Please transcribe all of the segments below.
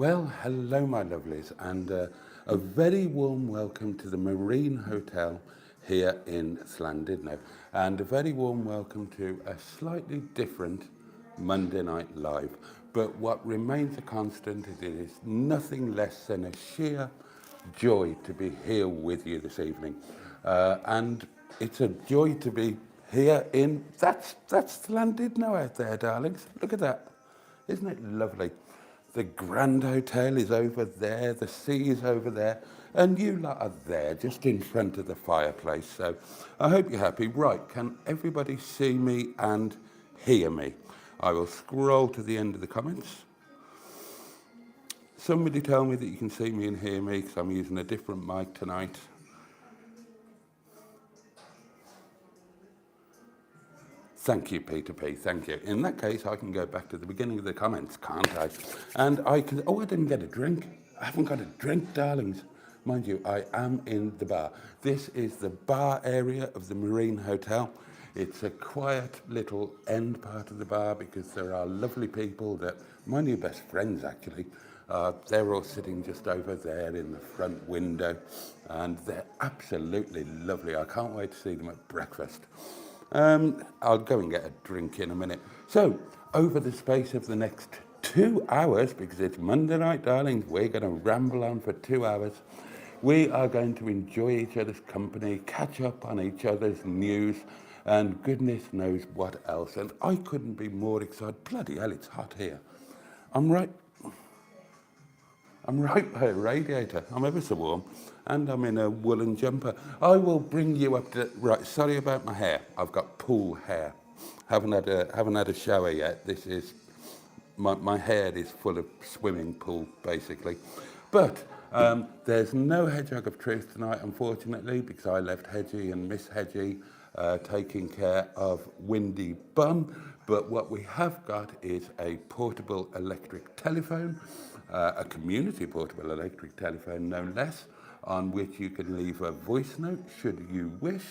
Well, hello, my lovelies, and a very warm welcome to the Marine Hotel here in Llandudno, and a very warm welcome to a slightly different Monday Night Live. But what remains a constant is it is nothing less than a sheer joy to be here with you this evening, and it's a joy to be here in that's Llandudno out there, darlings. Look at that. Isn't it lovely? The Grand Hotel is over there, the sea is over there, and you lot are there, just in front of the fireplace. So I hope you're happy. Right, can everybody see me and hear me? I will scroll to the end of the comments. Somebody tell me that you can see me and hear me, because I'm using a different mic tonight. Thank you, Peter P. Thank you. In that case, I can go back to the beginning of the comments, can't I? And I can. Oh, I didn't get a drink. I haven't got a drink, darlings. Mind you, I am in the bar. This is the bar area of the Marine Hotel. It's a quiet little end part of the bar because there are lovely people that, my new best friends actually, they're all sitting just over there in the front window, and they're absolutely lovely. I can't wait to see them at breakfast. I'll go and get a drink in a minute. So, over the space of the next 2 hours, because it's Monday night, darlings, we're going to ramble on for 2 hours. We are going to enjoy each other's company, catch up on each other's news, and goodness knows what else. And I couldn't be more excited. Bloody hell, it's hot here. I'm right by a radiator. I'm ever so warm, and I'm in a woolen jumper. I will bring you up to, right, sorry about my hair. I've got pool hair. Haven't had a shower yet. This is, my hair is full of swimming pool, basically. But there's no hedgehog of truth tonight, unfortunately, because I left Hedgie and Miss Hedgie taking care of Windy Bum. But what we have got is a portable electric telephone, a community portable electric telephone, no less, on which you can leave a voice note should you wish.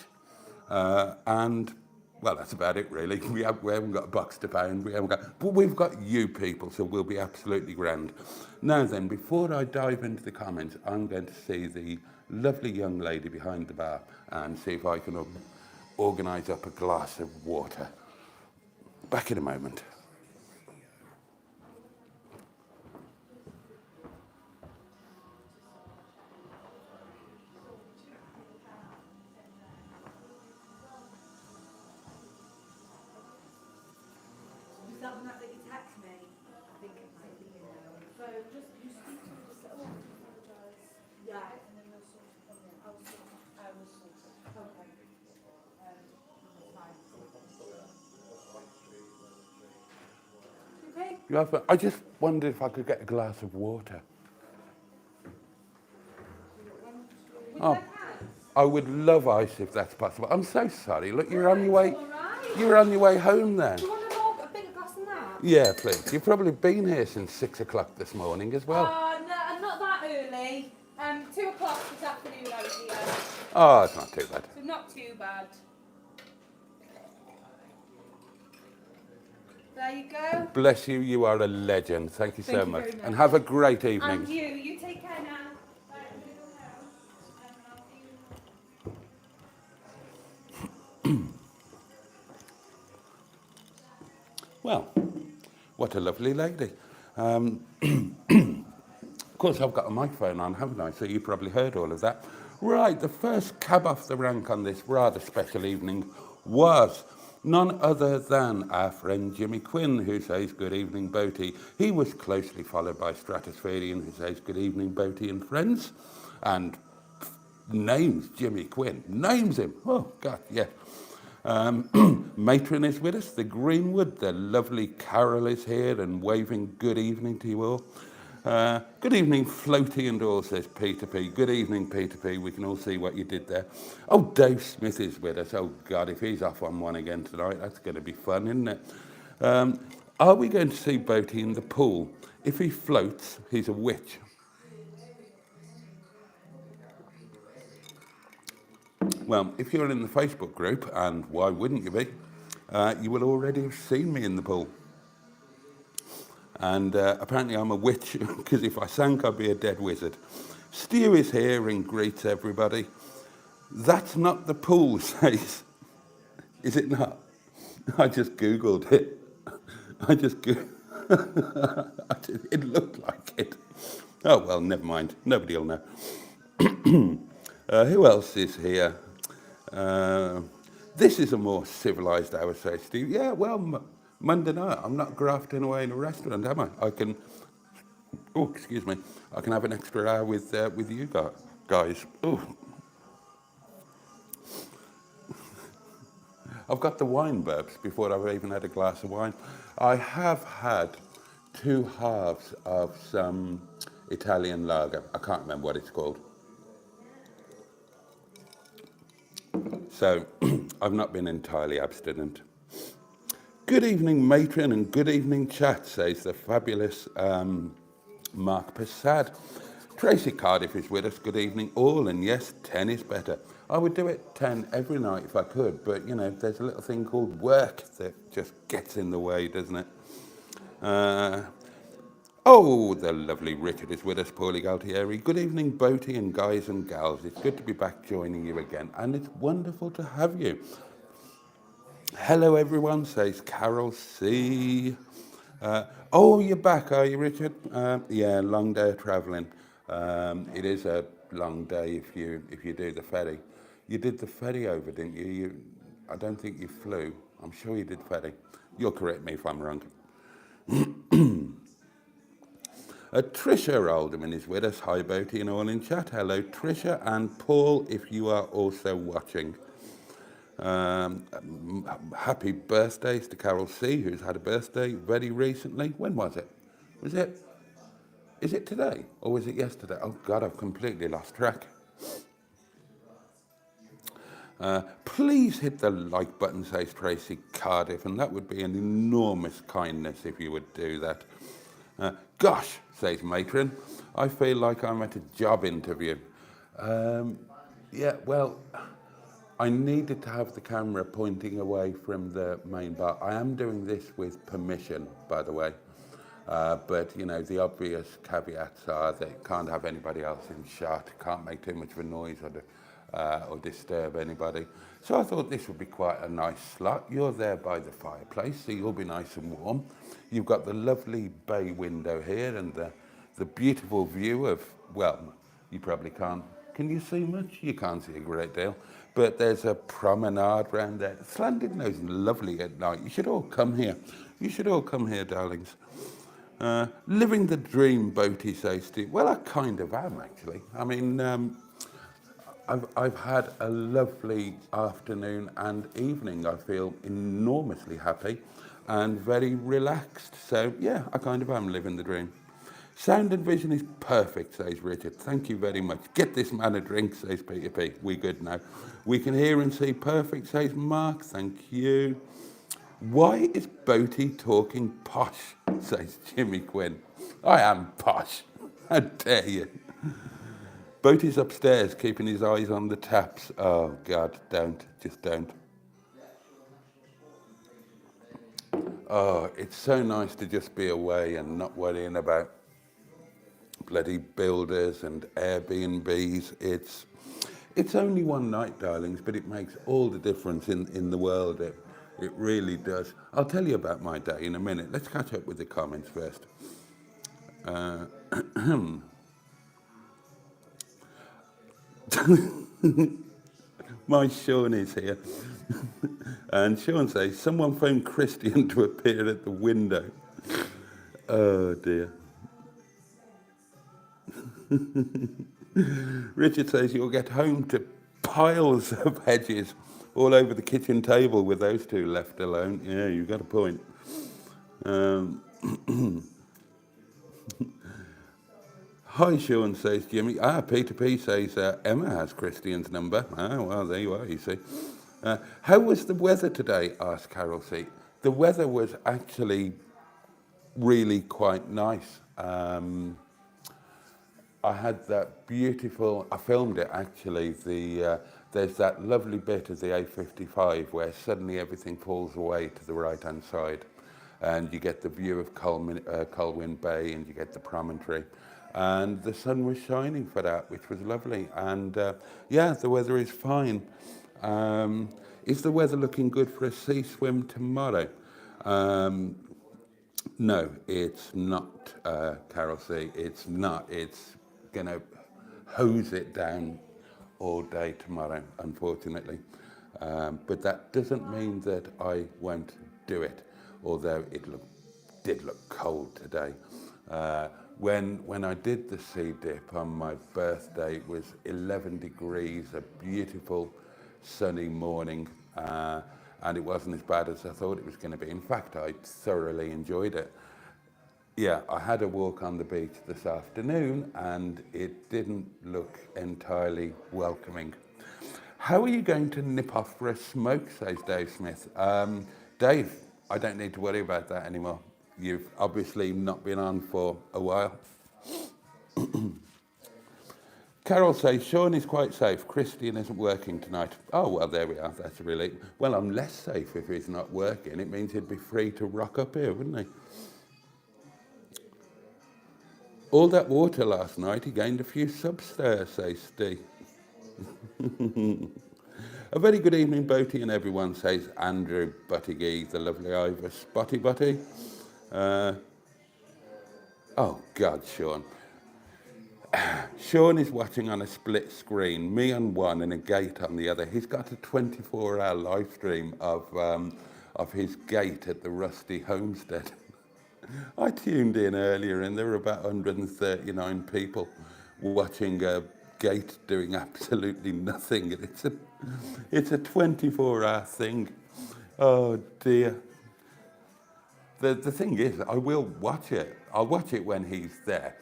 And, well, that's about it, really. We haven't got a box to pound, but we've got you people, so we'll be absolutely grand. Now then, before I dive into the comments, I'm going to see the lovely young lady behind the bar and see if I can organise up a glass of water. Back in a moment. I just wondered if I could get a glass of water. Oh, I would love ice if that's possible. I'm so sorry. Look, you're on your way. You're on your way home then. Do you want a bigger glass than that? Yeah, please. You've probably been here since 6 o'clock this morning as well. No, not that early. 2 o'clock this afternoon I was here. Oh, it's not too bad. So not too bad. There you go. Bless you. You are a legend. Thank you so much. Very much. And have a great evening. And you take care now. Well, what a lovely lady. Of course, I've got a microphone on, haven't I? So you probably heard all of that. Right, the first cab off the rank on this rather special evening was none other than our friend Jimmy Quinn, who says, good evening, Boaty. He was closely followed by Stratospherian, who says, good evening, Boaty and friends. And names Jimmy Quinn. Names him. Oh, God, yeah. Matron is with us, the Greenwood, the lovely Carol is here and waving good evening to you all. Good evening, Floaty and all, says Peter P. Good evening, Peter P. We can all see what you did there. Oh, Dave Smith is with us. Oh, God, if he's off on one again tonight, that's going to be fun, isn't it? Are we going to see Boaty in the pool? If he floats, he's a witch. Well, if you're in the Facebook group, and why wouldn't you be, you will already have seen me in the pool. And apparently I'm a witch, because if I sank, I'd be a dead wizard. Stu is here and greets everybody. That's not the pool, says. Is it not? I just Googled it. I just it looked like it. Oh, well, never mind. Nobody will know. Who else is here? This is a more civilised hour, says Steve. Yeah, well, Monday night, I'm not grafting away in a restaurant, am I? I can, oh, excuse me, I can have an extra hour with you guys. Oh, I've got the wine burps before I've even had a glass of wine. I have had 2 halves of some Italian lager. I can't remember what it's called. So I've not been entirely abstinent. Good evening, matron, and good evening, chat, says the fabulous Mark Passad. Tracy Cardiff is with us. Good evening, all, and yes, 10 is better. I would do it 10 every night if I could, but, you know, there's a little thing called work that just gets in the way, doesn't it? Oh, the lovely Richard is with us, Paulie Galtieri. Good evening, Boaty and guys and gals. It's good to be back joining you again, and it's wonderful to have you. Hello, everyone, says Carol C. Oh, you're back, are you, Richard? Yeah, long day of travelling. It is a long day if you do the ferry. You did the ferry over, didn't you? I don't think you flew. I'm sure you did ferry. You'll correct me if I'm wrong. Tricia Alderman is with us. Hi, Boaty and all in chat. Hello, Tricia and Paul, if you are also watching. Happy birthdays to Carol C, who's had a birthday very recently. When was it? Is it today or was it yesterday? Oh God, I've completely lost track. Please hit the like button, says Tracy Cardiff, and that would be an enormous kindness if you would do that. Gosh, says Matron, I feel like I'm at a job interview. Yeah, well, I needed to have the camera pointing away from the main bar. I am doing this with permission, by the way. But, you know, the obvious caveats are that you can't have anybody else in shot, can't make too much of a noise or disturb anybody. So I thought this would be quite a nice slot. You're there by the fireplace, so you'll be nice and warm. You've got the lovely bay window here and the beautiful view of, well, you probably can't. Can you see much? You can't see a great deal. But there's a promenade round there. Llandudno is lovely at night. You should all come here. You should all come here, darlings. Living the dream, Boaty says Steve. Well, I kind of am, actually. I mean, I've had a lovely afternoon and evening. I feel enormously happy and very relaxed. So, yeah, I kind of am living the dream. Sound and vision is perfect, says Richard. Thank you very much. Get this man a drink, says Peter P. We good now. We can hear and see perfect, says Mark. Thank you. Why is Boaty talking posh, says Jimmy Quinn. I am posh. How dare you? Boaty's upstairs, keeping his eyes on the taps. Oh, God, don't. Just don't. Oh, it's so nice to just be away and not worrying about bloody builders and Airbnbs. It's only one night, darlings, but it makes all the difference in the world. It really does. I'll tell you about my day in a minute. Let's catch up with the comments first. My Sean is here. And Sean says, someone phoned Christian to appear at the window. Oh, dear. Richard says you'll get home to piles of hedges all over the kitchen table with those two left alone. Yeah, you've got a point. Hi, Sean, says Jimmy. Peter P says Emma has Christian's number. Well, there you are, you see. How was the weather today, asked Carol C. The weather was actually really quite nice. I had that beautiful, I filmed it actually, there's that lovely bit of the A55 where suddenly everything falls away to the right-hand side. and you get the view of Colwyn Bay, and you get the promontory. And the sun was shining for that, which was lovely. And yeah, the weather is fine. Is the weather looking good for a sea swim tomorrow? No, it's not, Carol C. It's not. It's going to hose it down all day tomorrow, unfortunately. But that doesn't mean that I won't do it, although did look cold today. When I did the sea dip on my birthday, it was 11 degrees, a beautiful sunny morning, and it wasn't as bad as I thought it was going to be. In fact, I thoroughly enjoyed it. Yeah, I had a walk on the beach this afternoon, and it didn't look entirely welcoming. How are you going to nip off for a smoke, says Dave Smith. Dave, I don't need to worry about that anymore. You've obviously not been on for a while. Carol says, Sean is quite safe. Christian isn't working tonight. Oh, well, there we are. That's a relief. Well, I'm less safe if he's not working. It means he'd be free to rock up here, wouldn't he? All that water last night, he gained a few subs there, says Steve. A very good evening, Boaty and everyone, says Andrew Buttigie, the lovely Ivor. Spotty Butty. Oh, God, Sean. Sean is watching on a split screen, me on one and a gate on the other. He's got a 24-hour live stream of his gate at the Rusty Homestead. I tuned in earlier and there were about 139 people watching a gate doing absolutely nothing. It's a 24-hour thing. Oh dear. The thing is, I will watch it. I'll watch it when he's there.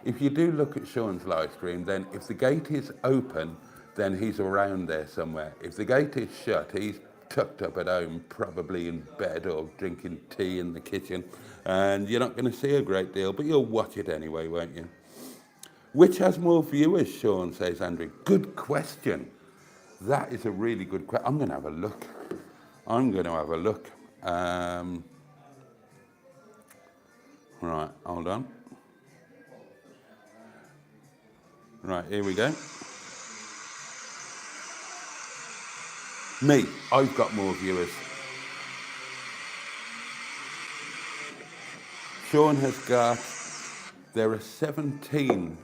If you do look at Sean's live stream, then if the gate is open, then he's around there somewhere. If the gate is shut, he's tucked up at home, probably in bed or drinking tea in the kitchen. And you're not going to see a great deal, but you'll watch it anyway, won't you? Which has more viewers, Sean, says Andrew. Good question. That is a really good question. I'm going to have a look. Right, hold on. Right, here we go. Me, I've got more viewers. Sean has got, there are 17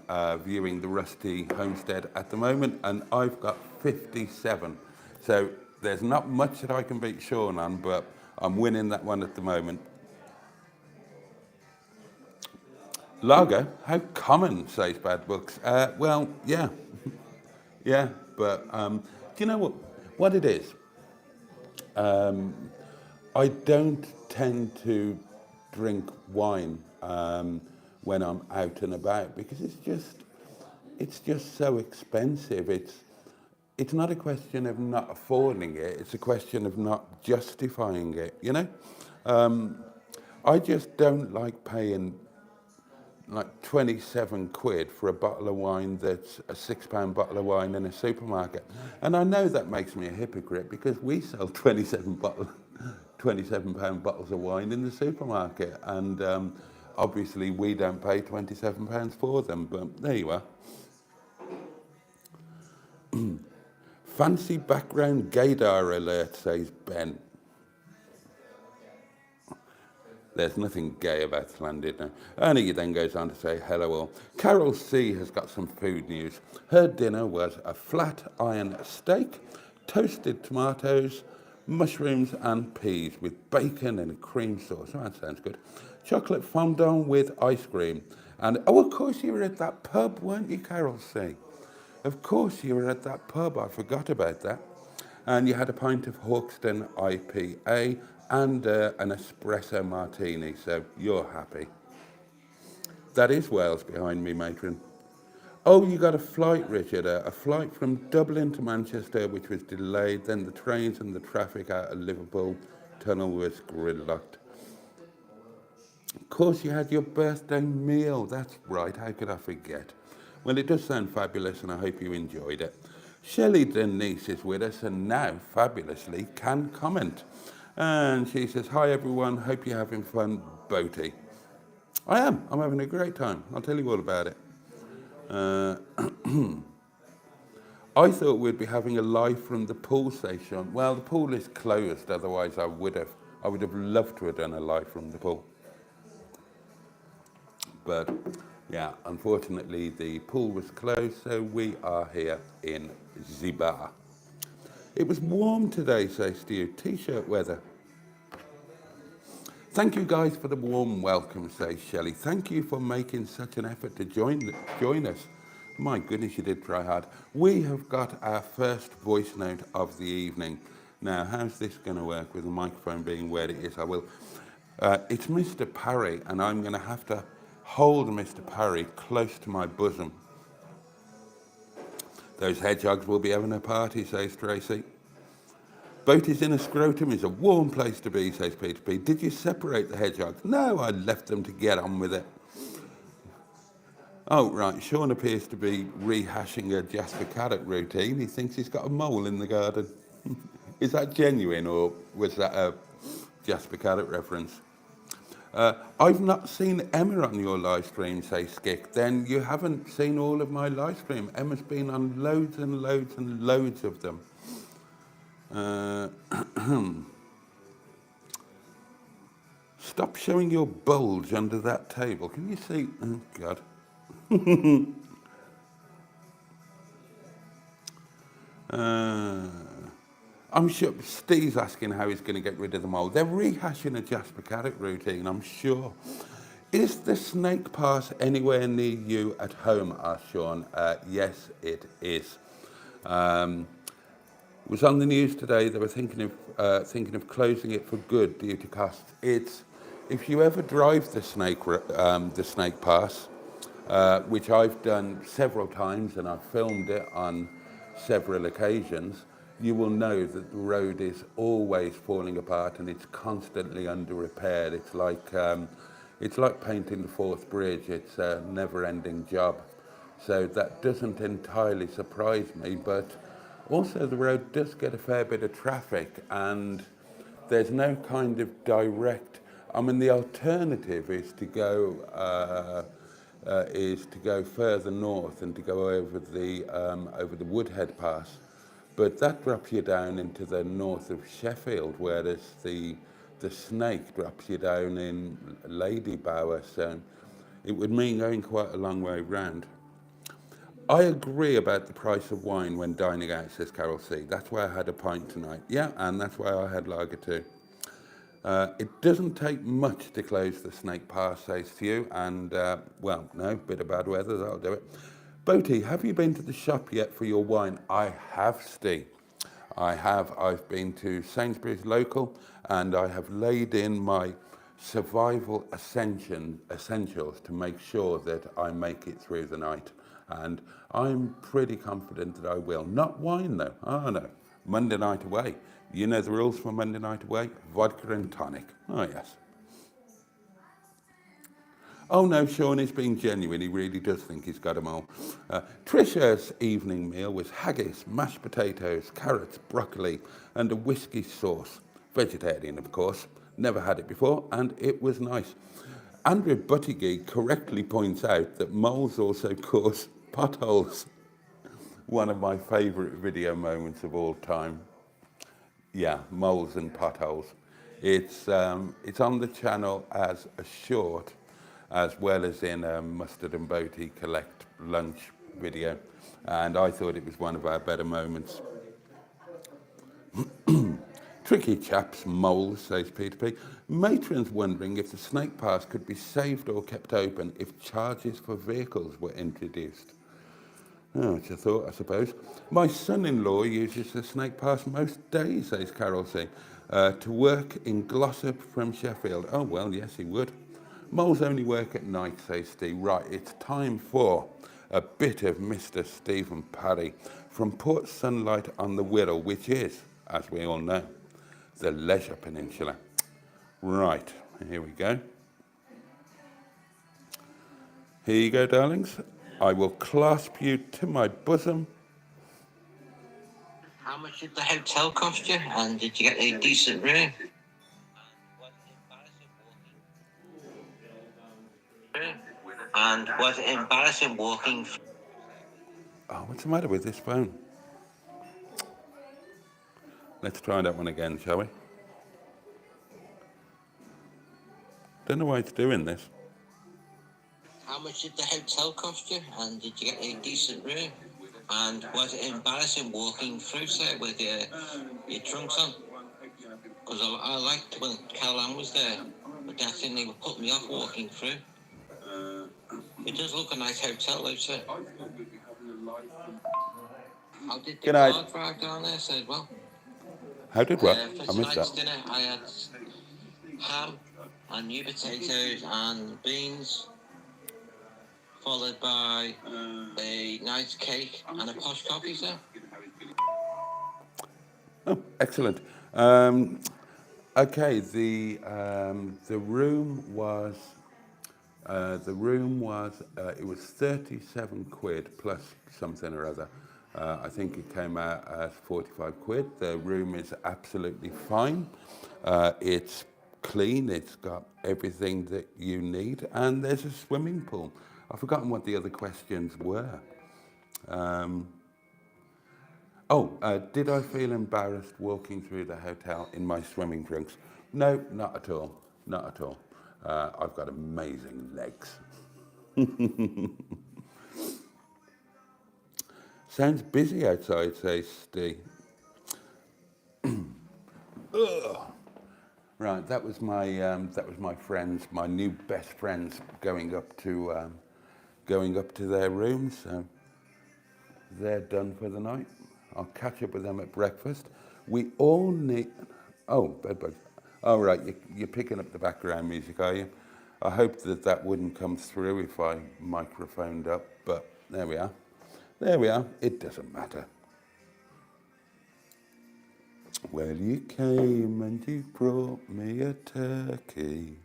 viewing the Rusty Homestead at the moment, and I've got 57. So there's not much that I can beat Sean on, but I'm winning that one at the moment. Lager, how common, says Bad Books. Well, yeah. Yeah, but do you know what it is? I don't tend to drink wine when I'm out and about because it's just so expensive. It's not a question of not affording it, it's a question of not justifying it, you know? I just don't like paying like 27 quid for a bottle of wine that's a £6 bottle of wine in a supermarket. And I know that makes me a hypocrite because we sell 27 £27 bottles of wine in the supermarket, and obviously we don't pay £27 for them, but there you are. Fancy background gaydar alert, says Ben. There's nothing gay about Llandudno. And he then goes on to say, hello all. Carol C has got some food news. Her dinner was a flat iron steak, toasted tomatoes, mushrooms and peas with bacon and a cream sauce. Oh, that sounds good. Chocolate fondant with ice cream. And, oh, of course you were at that pub, weren't you, Carol C? Of course you were at that pub. I forgot about that. And you had a pint of Hawkston IPA and an espresso martini, so you're happy. That is Wales behind me, matron. Oh, you got a flight, Richard, a flight from Dublin to Manchester, which was delayed, then the trains and the traffic out of Liverpool tunnel was gridlocked. Of course, you had your birthday meal. That's right, how could I forget? Well, it does sound fabulous, and I hope you enjoyed it. Shelley Denise is with us, and now, fabulously, can comment. And she says, hi everyone, hope you're having fun, Boaty. I am. I'm having a great time. I'll tell you all about it. Uh, I thought we'd be having a live from the pool station. Well, the pool is closed, otherwise I would have loved to have done a live from the pool. But yeah, unfortunately the pool was closed, so we are here in the bar. It was warm today, says Stu. T-shirt weather. Thank you guys for the warm welcome, says Shelley. Thank you for making such an effort to join us. My goodness, you did try hard. We have got our first voice note of the evening. Now, how's this going to work with the microphone being where it is? I will. It's Mr. Parry, and I'm going to have to hold Mr. Parry close to my bosom. Those hedgehogs will be having a party, says Tracy. Boaty's in a scrotum is a warm place to be, says Peter P. Did you separate the hedgehogs? No, I left them to get on with it. Oh, right, Sean appears to be rehashing a Jasper Carrot routine. He thinks he's got a mole in the garden. Is that genuine, or was that a Jasper Carrot reference? I've not seen Emma on your live stream, says Skick. Then you haven't seen all of my live stream. Emma's been on loads and loads and loads of them. Stop showing your bulge under that table. Can you see? Oh, God. I'm sure Steve's asking how he's going to get rid of the mole. They're rehashing a Jasper Carrot routine, I'm sure. Is the snake pass anywhere near you at home, asked Sean. Yes, it is. It was on the news today. They were thinking of closing it for good due to costs. If you ever drive the snake pass, which I've done several times, and I've filmed it on several occasions, you will know that the road is always falling apart and it's constantly under repair. It's like painting the Forth Bridge. It's a never-ending job. So that doesn't entirely surprise me, but also the road does get a fair bit of traffic, and there's no kind of direct. I mean, the alternative is to go further north and to go over the Woodhead Pass, but that drops you down into the north of Sheffield, whereas the snake drops you down in Lady Bower, so it would mean going quite a long way round. I agree about the price of wine when dining out, says Carol C. That's why I had a pint tonight. Yeah, and that's why I had lager too. It doesn't take much to close the snake pass, says Stu, and, well, no, bit of bad weather, that'll do it. Boaty, have you been to the shop yet for your wine? I have, Steve. I have. I've been to Sainsbury's local, and I have laid in my survival essentials to make sure that I make it through the night. And I'm pretty confident that I will. Not wine, though. Oh, no. Monday night away. You know the rules for Monday night away? Vodka and tonic. Oh, yes. Oh, no, Sean is being genuine. He really does think he's got them all. Trisha's evening meal was haggis, mashed potatoes, carrots, broccoli, and a whiskey sauce. Vegetarian, of course. Never had it before, and it was nice. Andrew Buttigieg correctly points out that moles also cause potholes. One of my favourite video moments of all time. Yeah, moles and potholes. It's on the channel as a short, as well as in a Mustard and Boaty Collect lunch video. And I thought it was one of our better moments. Tricky chaps, moles, says Peter P. Matron's wondering if the snake pass could be saved or kept open if charges for vehicles were introduced. Oh, it's a thought, I suppose. My son-in-law uses the snake pass most days, says Carol C. To work in Glossop from Sheffield. Oh, well, yes, he would. Moles only work at night, says Steve. Right, it's time for a bit of Mr. Stephen Parry from Port Sunlight on the Wirral, which is, as we all know, the Leisure Peninsula. Right, here we go. Here you go, darlings. I will clasp you to my bosom. How much did the hotel cost you? And did you get a decent room? Was it embarrassing walking? Oh, what's the matter with this phone? Let's try that one again, shall we? Don't know why it's doing this. How much did the hotel cost you? And did you get a decent room? And was it embarrassing walking through, sir, with your trunks on? Because I liked when Caroline was there, but that thing they would put me off walking through. It does look a nice hotel, though, sir. How did the Good night. car drive down there, sir, as well? How did what? For I missed tonight's that. dinner, I had ham and new potatoes and beans, followed by a nice cake and a posh coffee, sir. Oh, excellent. Okay, the room was it was 37 quid plus something or other. I think it came out as 45 quid. The room is absolutely fine. It's clean. It's got everything that you need, and there's a swimming pool. I've forgotten what the other questions were. Did I feel embarrassed walking through the hotel in my swimming trunks? No, not at all. Not at all. I've got amazing legs. Sounds busy outside, says Steve. Right, that was my friends, my new best friends, going up to their rooms. So they're done for the night. I'll catch up with them at breakfast. We all need... Oh, bedbugs. Oh, right, you're picking up the background music, are you? I hope that wouldn't come through if I microphoned up, but there we are. There we are. It doesn't matter. Well, you came and you brought me a turkey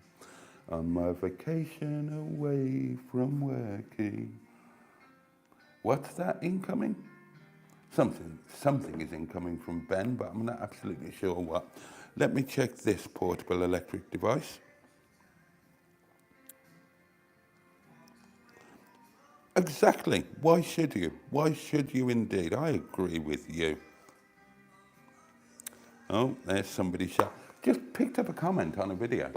on my vacation away from working. What's that incoming? Something is incoming from Ben, but I'm not absolutely sure what. Let me check this portable electric device. Exactly. Why should you? Why should you indeed? I agree with you. Oh, there's somebody just picked up a comment on a video,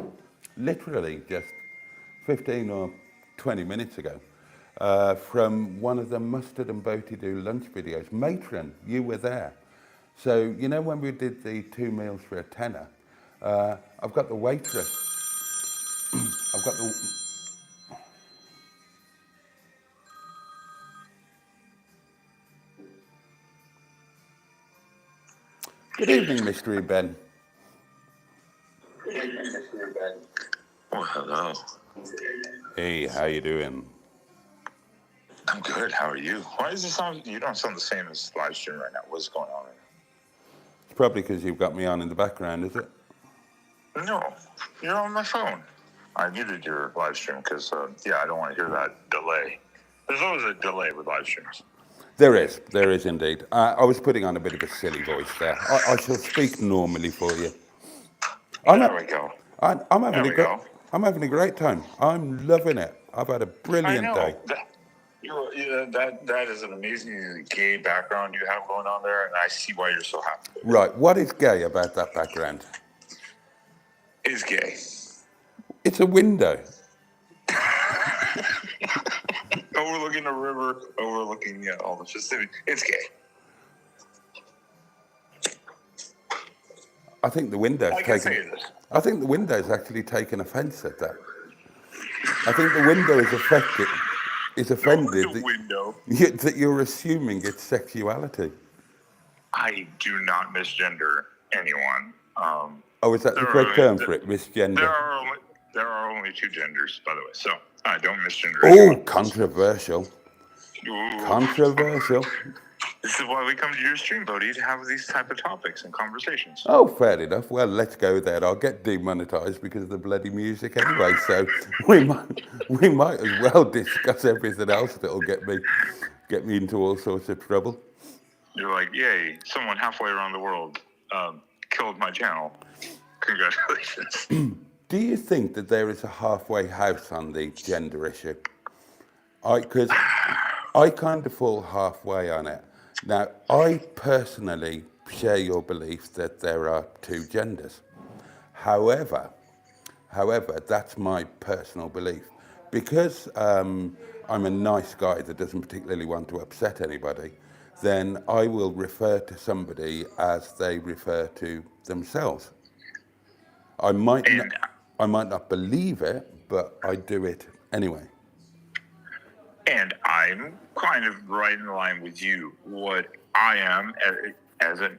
literally just 15 or 20 minutes ago, from one of the Mustard and Boaty Do lunch videos. Matron, you were there. So, you know when we did the 2 meals for a tenner, I've got the waitress. I've got the... Good evening, Mystery Ben. Oh, hello. Hey, how you doing? I'm good. How are you? Why does it sound? You don't sound the same as live stream right now. What's going on right It's probably because you've got me on in the background, is it? now? No, you're on my phone. I muted your live stream because, I don't want to hear that delay. There's always a delay with live streams. There is indeed. I was putting on a bit of a silly voice there. I shall speak normally for you. There we go. I'm having a great time. I'm loving it. I've had a brilliant day. That is an amazing gay background you have going on there, and I see why you're so happy. Right, what is gay about that background? Is gay. It's a window. Overlooking a river, overlooking all the festivities. It's gay. I think the window's I think the window's actually taken offence at that. I think the window is offended that you're assuming it's sexuality. I do not misgender anyone. Is that the correct term for it? Misgender. There are only 2 genders, by the way. So I don't misgender. Oh, anyone. controversial. Ooh. Controversial. This is why we come to your stream, Boaty, to have these type of topics and conversations. Oh, fair enough. Well, let's go there. I'll get demonetized because of the bloody music anyway. So we might as well discuss everything else that'll get me into all sorts of trouble. You're like, yay! Someone halfway around the world killed my channel. Congratulations. Do you think that there is a halfway house on the gender issue? Because I kind of fall halfway on it. Now, I personally share your belief that there are two genders. However, that's my personal belief. Because I'm a nice guy that doesn't particularly want to upset anybody, then I will refer to somebody as they refer to themselves. I might not believe it, but I do it anyway. And I'm kind of right in line with you. What I am, as a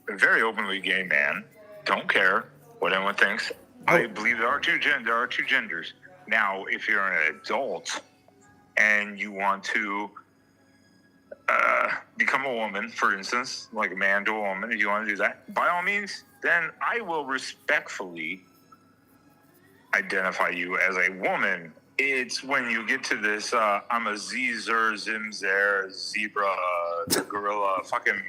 very openly gay man, don't care what anyone thinks. I believe there are two genders. Now, if you're an adult and you want to become a woman, for instance, like a man to a woman, if you want to do that, by all means, then I will respectfully identify you as a woman. It's when you get to this, I'm a Zer, Zimzer, zebra, gorilla, fucking.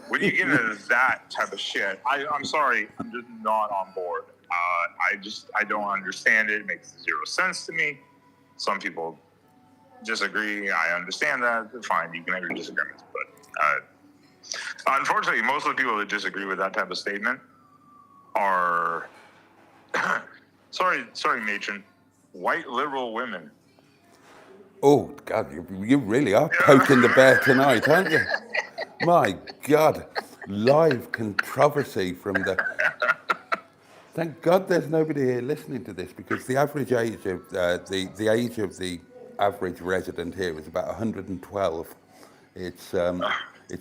When you get into that type of shit, I'm sorry, I'm just not on board. I don't understand it. It makes zero sense to me. Some people disagree. I understand that. Fine, you can have your disagreements, but unfortunately, most of the people that disagree with that type of statement are sorry, matron, white liberal women. Oh, God, you really are poking the bear tonight, aren't you? My God, live controversy from the... Thank God there's nobody here listening to this, because the average age of the age of the average resident here is about 112. It's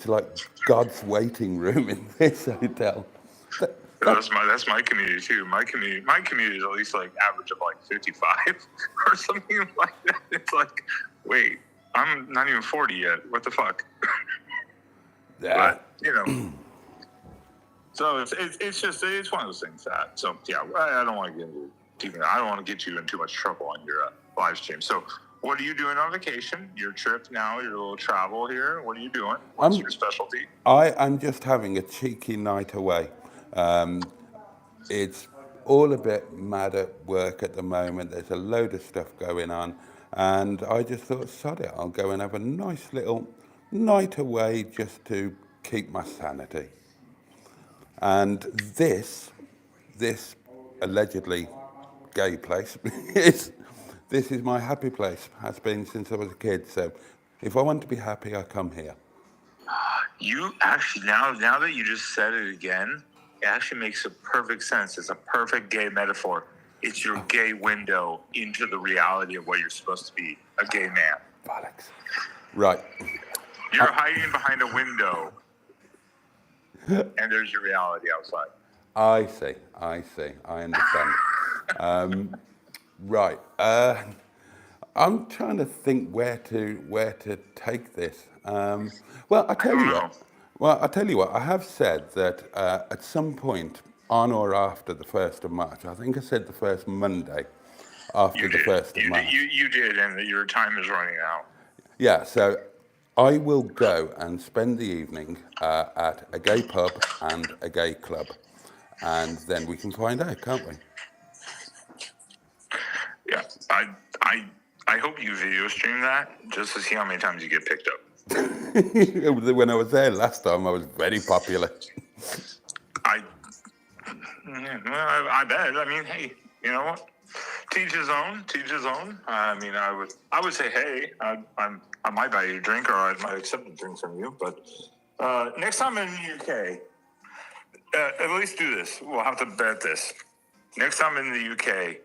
like God's waiting room in this hotel. That's my community too. My community is at least like average of like 55 or something like that. It's like, wait, I'm not even 40 yet. What the fuck? Yeah. But so it's one of those things that. So yeah, I don't want to get into deep. I don't want to get you in too much trouble on your live stream. So what are you doing on vacation? Your trip now, your little travel here. What are you doing? What's your specialty? I'm just having a cheeky night away. It's all a bit mad at work at the moment. There's a load of stuff going on, and I just thought, sod it, I'll go and have a nice little night away just to keep my sanity. And this allegedly gay place this is my happy place. Has been since I was a kid. So if I want to be happy, I come here. You actually now that you just said it again, it actually makes a perfect sense. It's a perfect gay metaphor. It's your gay window into the reality of what you're supposed to be, a gay man. Bollocks. Right. You're hiding behind a window, and there's your reality outside. I see. I understand. Right. I'm trying to think where to take this. Well, I tell you what. I have said that at some point on or after the 1st of March. I think I said the first Monday after the 1st of March. You did, and your time is running out. Yeah. So I will go and spend the evening at a gay pub and a gay club, and then we can find out, can't we? Yeah, I hope you video stream that just to see how many times you get picked up. When I was there last time, I was very popular. I bet. I mean, hey, you know what? Teach his own. I mean, I would say, hey, I might buy you a drink, or I might accept a drink from you. But next time in the UK, at least do this. We'll have to bet this. Next time in the UK,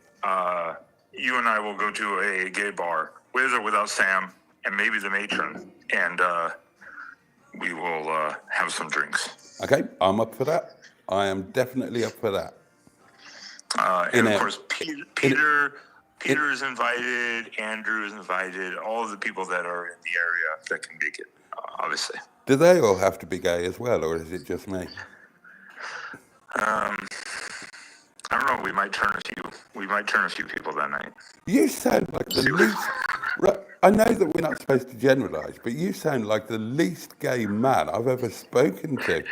you and I will go to a gay bar, with or without Sam, and maybe the matron, and we will have some drinks. Okay, I'm up for that. I am definitely up for that. And of course, Peter is invited, Andrew is invited, all of the people that are in the area that can make it, obviously. Do they all have to be gay as well, or is it just me? I don't know. We might turn a few people that night. You sound like the least... Right, I know that we're not supposed to generalise, but you sound like the least gay man I've ever spoken to.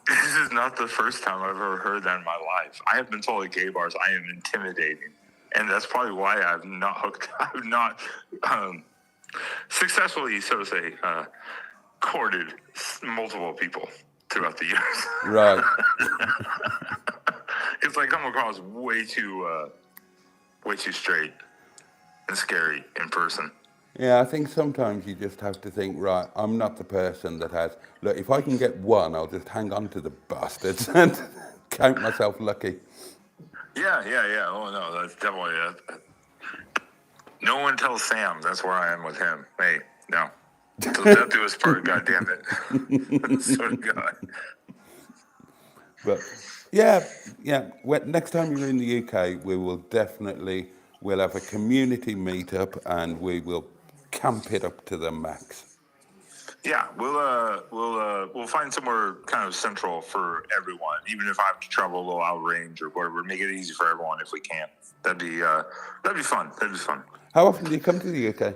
This is not the first time I've ever heard that in my life. I have been told at gay bars I am intimidating, and that's probably why I've not successfully, so to say, courted multiple people throughout the years. Right. It's like come across way too straight and scary in person. Yeah, I think sometimes you just have to think, right, I'm not the person that has, look, if I can get one, I'll just hang on to the bastards and count myself lucky. Yeah. Oh no, that's definitely no one tells Sam. That's where I am with him. Hey, no. Till death do us part, goddamn it. Swear to God. But yeah, next time you're in the UK, we'll have a community meetup and we will camp it up to the max. Yeah, we'll find somewhere kind of central for everyone. Even if I have to travel a little out of range or whatever, make it easy for everyone if we can. That'd be fun. That'd be fun. How often do you come to the UK?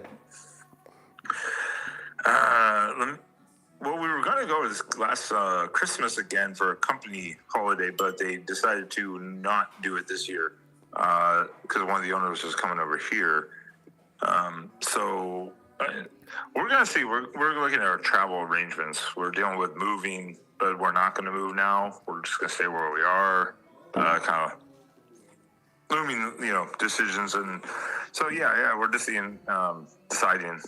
Well, we were going to go this last Christmas again for a company holiday, but they decided to not do it this year because one of the owners was coming over here. So we're going to see. We're looking at our travel arrangements. We're dealing with moving, but we're not going to move now. We're just going to stay where we are. Kind of looming, decisions, and so yeah, we're just deciding.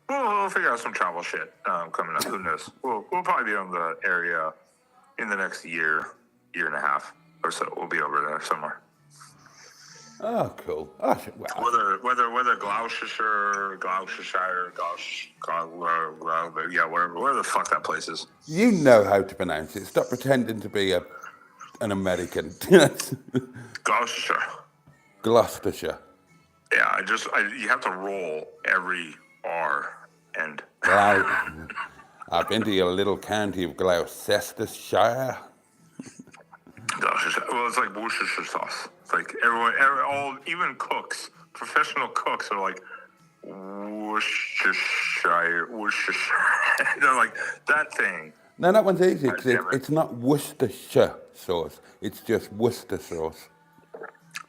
We'll figure out some travel shit coming up. Who knows? We'll probably be in the area in the next year and a half or so. We'll be over there somewhere. Oh, cool. Oh, Whether Gloucestershire, wherever the fuck that place is. You know how to pronounce it. Stop pretending to be an American. Gloucestershire. Gloucestershire. Yeah, you have to roll every R and. I've been to your little county of Gloucestershire. Gloucestershire. Well, it's like Worcestershire sauce. It's like even cooks, professional cooks are like Worcestershire. They're like that thing. No, that one's easy because it's not Worcestershire sauce. It's just Worcester sauce.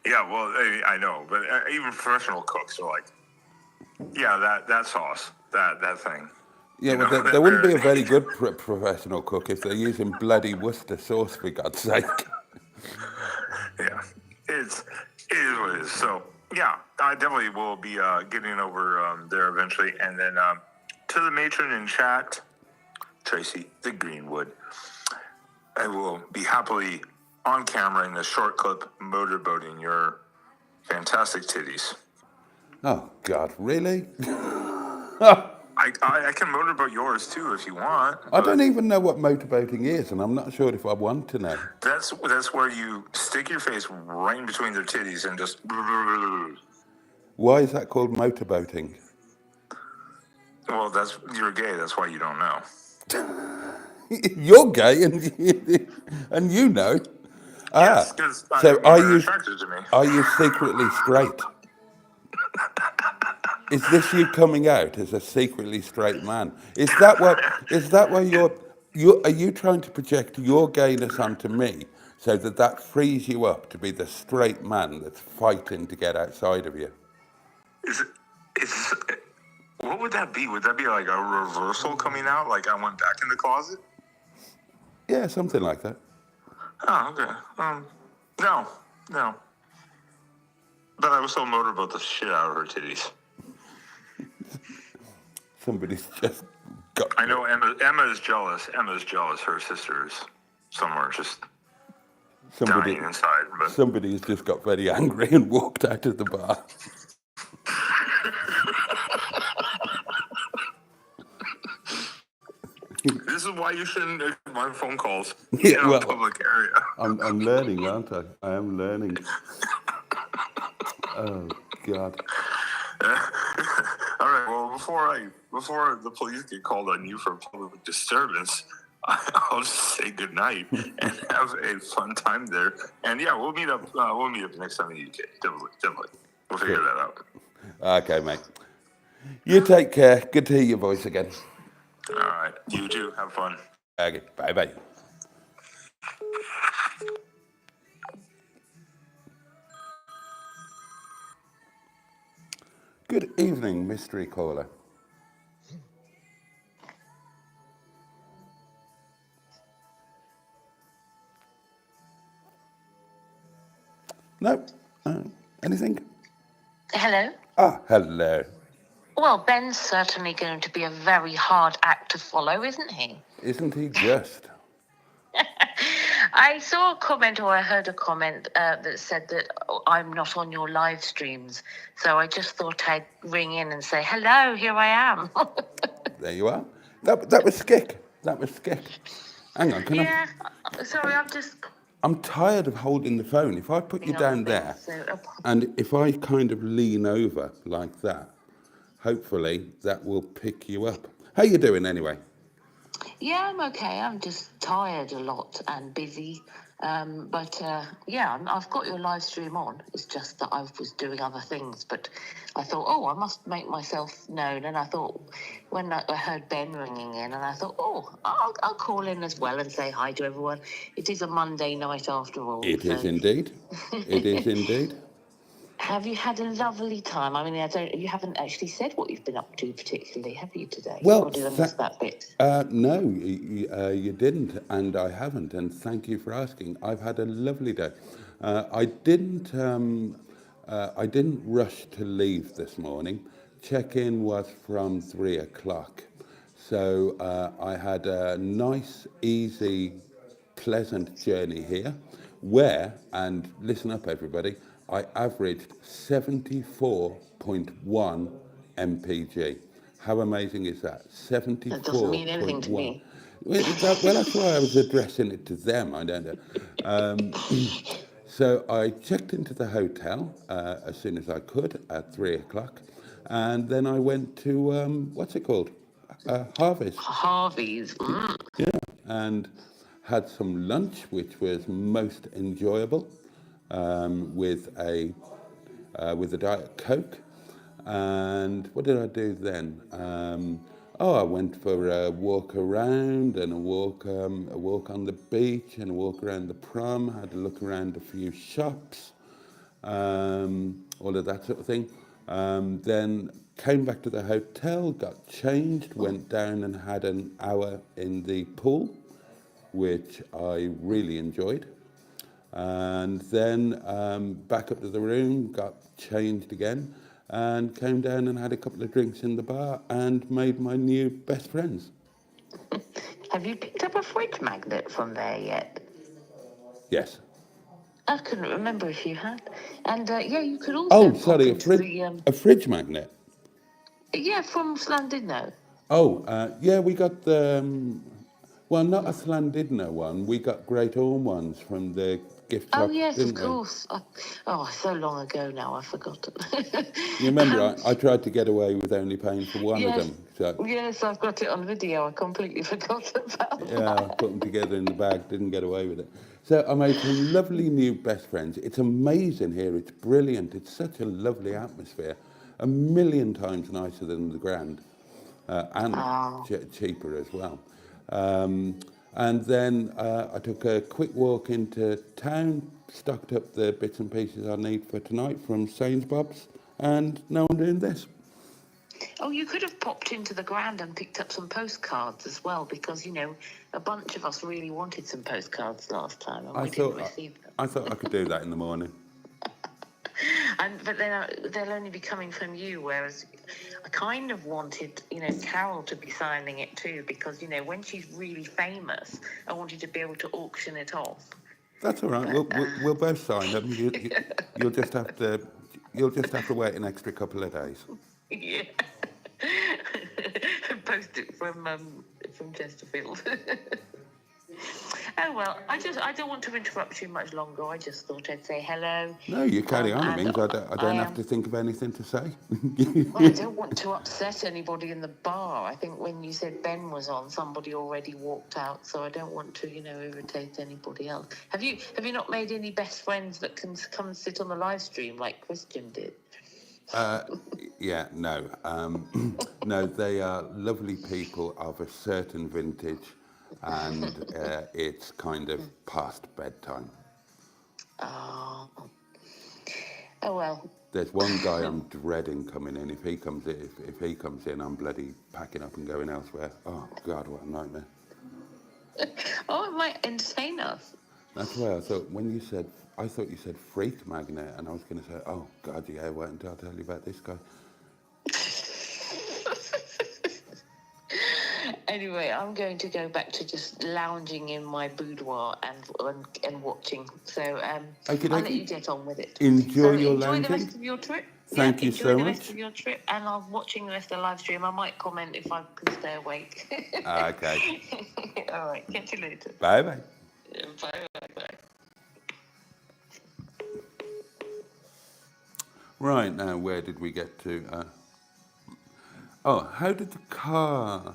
Yeah, well, I know, but even professional cooks are like, yeah, that sauce, that thing. Yeah, well, they wouldn't be a very good professional cook if they're using bloody Worcester sauce, for God's sake. Yeah, it is what it is. So, yeah, I definitely will be getting over there eventually. And then to the matron in chat, Tracy the Greenwood, I will be happily on camera in the short clip motorboating your fantastic titties. Oh, God, really? I can motorboat yours too if you want. I don't even know what motorboating is, and I'm not sure if I want to know. That's where you stick your face right in between their titties and just. Why is that called motorboating? Well, you're gay. That's why you don't know. You're gay, and you know. Yes, because so you're attracted to me. Are you secretly straight? Is this you coming out as a secretly straight man? Is that why are you trying to project your gayness onto me so that frees you up to be the straight man that's fighting to get outside of you? What would that be? Would that be like a reversal coming out? Like I went back in the closet? Yeah, something like that. Oh, okay. No. But I was so motorboat the shit out of her titties. Somebody's just got. I know Emma is jealous. Her sister's somewhere just dying inside. But Somebody's just got very angry and walked out of the bar. This is why you shouldn't make my phone calls in a public area. I'm learning, aren't I? I am learning. Oh, God. All right. Well, before the police get called on you for public disturbance, I'll just say good night and have a fun time there. And yeah, we'll meet up. Next time in the UK. Definitely. We'll figure that out. Okay, mate. You take care. Good to hear your voice again. All right. You too. Have fun. Okay. Bye. Good evening, mystery caller. No? Anything? Hello? Ah, hello. Well, Ben's certainly going to be a very hard act to follow, isn't he? Isn't he just? I saw a comment, or I heard a comment that said that I'm not on your live streams. So I just thought I'd ring in and say, hello, here I am. There you are. That was Skick. That was Skick. Hang on, Yeah, sorry, I'm tired of holding the phone. If I put you down there, and if I kind of lean over like that, hopefully that will pick you up. How you doing anyway? Yeah, I'm okay. I'm just tired a lot and busy. I've got your live stream on. It's just that I was doing other things. But I thought, I must make myself known. And I thought, when I heard Ben ringing in, and I thought, I'll call in as well and say hi to everyone. It is a Monday night after all. It is indeed. It is indeed. Have you had a lovely time? I mean, you haven't actually said what you've been up to particularly, have you, today? Well, or did I miss that bit? No, you didn't, and I haven't, and thank you for asking. I've had a lovely day. I didn't rush to leave this morning. Check-in was from 3 o'clock. So I had a nice, easy, pleasant journey here where, and listen up everybody, I averaged 74.1 mpg. How amazing is that? 74.1. That doesn't mean anything to me. Well, that's why I was addressing it to them. I don't know. So I checked into the hotel as soon as I could at 3 o'clock, and then I went to what's it called? Harvey's. Harvey's. Mm. Yeah, and had some lunch, which was most enjoyable, with a Diet Coke. And what did I do then? I went for a walk around and a walk on the beach and a walk around the prom. Had a look around a few shops, all of that sort of thing. Then came back to the hotel, got changed, went down and had an hour in the pool, which I really enjoyed. And then back up to the room, got changed again, and came down and had a couple of drinks in the bar and made my new best friends. Have you picked up a fridge magnet from there yet? Yes. I couldn't remember if you had. And you could also. A fridge magnet. Yeah, from Llandudno. We got the. Well, not a Llandudno one. We got Great Orme ones from the gift shop. Oh, yes, of course. So long ago now, I've forgotten. You remember, I tried to get away with only paying for one of them. So. Yes, I've got it on video. I completely forgot about that. Yeah, I put them together in the bag, didn't get away with it. So I made some lovely new best friends. It's amazing here. It's brilliant. It's such a lovely atmosphere. A million times nicer than the Grand, and cheaper as well. And then I took a quick walk into town, stocked up the bits and pieces I need for tonight from Sainsbury's, and now I'm doing this. Oh, you could have popped into the Grand and picked up some postcards as well, because, a bunch of us really wanted some postcards last time, and we didn't receive them. I thought I could do that in the morning. But then they'll only be coming from you, whereas I kind of wanted, Carol to be signing it too, because, when she's really famous, I wanted to be able to auction it off. That's all right. We'll both sign them. You'll just have to wait an extra couple of days. Yeah. Post it from Chesterfield. Oh, well, I don't want to interrupt you much longer. I just thought I'd say hello. No, you carry on. It means I don't have to think of anything to say. Well, I don't want to upset anybody in the bar. I think when you said Ben was on, somebody already walked out, so I don't want to, irritate anybody else. Have you not made any best friends that can come and sit on the live stream like Christian did? No. No, they are lovely people of a certain vintage. And it's kind of past bedtime. Oh well. There's one guy I'm dreading coming in. If he comes in, I'm bloody packing up and going elsewhere. Oh God, what a nightmare! It might entertain us. That's why I thought when you said, I thought you said freak magnet, and I was going to say, oh God, yeah, wait until I tell you about this guy. Anyway, I'm going to go back to just lounging in my boudoir and watching. So Okey I'll dokey. let you get on with it. Enjoy your enjoy lounging. the rest of your trip. Thank you enjoy so the much. rest of your trip, and I'm watching the rest of the live stream. I might comment if I can stay awake. Okay. All right, catch you later. Bye bye. Bye. Right, now where did we get to? How did the car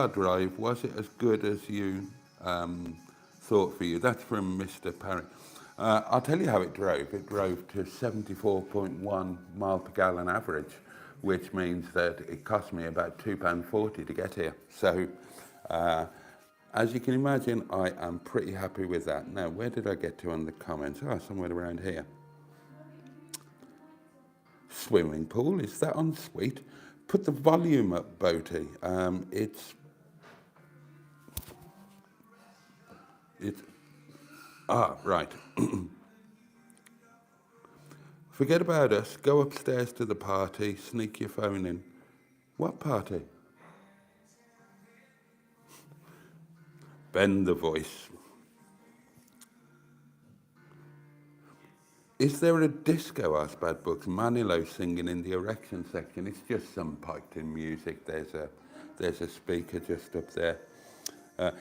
drive? Was it as good as you thought for you? That's from Mr. Parry. I'll tell you how it drove. It drove to 74.1 mile per gallon average, which means that it cost me about £2.40 to get here. So, as you can imagine, I am pretty happy with that. Now, where did I get to on the comments? Somewhere around here. Swimming pool, is that en suite? Put the volume up, Boaty. Right. Forget about us. Go upstairs to the party. Sneak your phone in. What party? Bend the voice. Is there a disco, asked Bad Books? Manilow singing in the erection section. It's just some piped in music. There's a speaker just up there.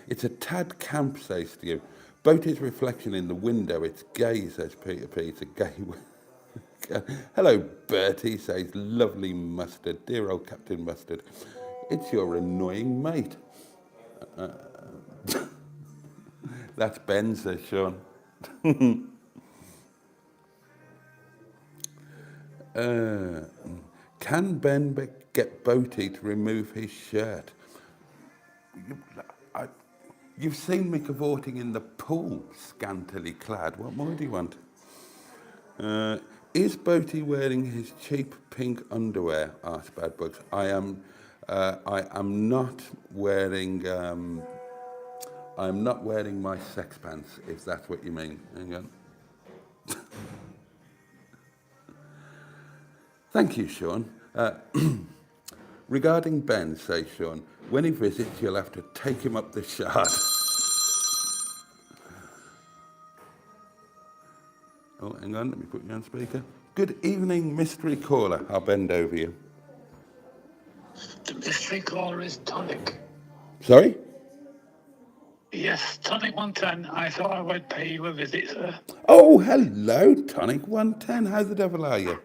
It's a tad camp, says Stu. Boaty's reflection in the window. It's gay, says Peter Peter. Gay. Hello, Bertie, says lovely Mustard. Dear old Captain Mustard. It's your annoying mate. That's Ben, says Sean. Can Ben get Boaty to remove his shirt? You've seen me cavorting in the pool, scantily clad. What more do you want? Is Boaty wearing his cheap pink underwear? Asked Bad Bugs. I am not wearing. I am not wearing my sex pants, if that's what you mean. Hang on. Thank you, Sean. Regarding Ben, says Sean, when he visits, you'll have to take him up the shard. Oh, hang on, let me put you on speaker. Good evening, mystery caller. I'll bend over you. The mystery caller is Tonic. Sorry? Yes, Tonic 110. I thought I would pay you a visit, sir. Oh, hello, Tonic 110. How the devil are you?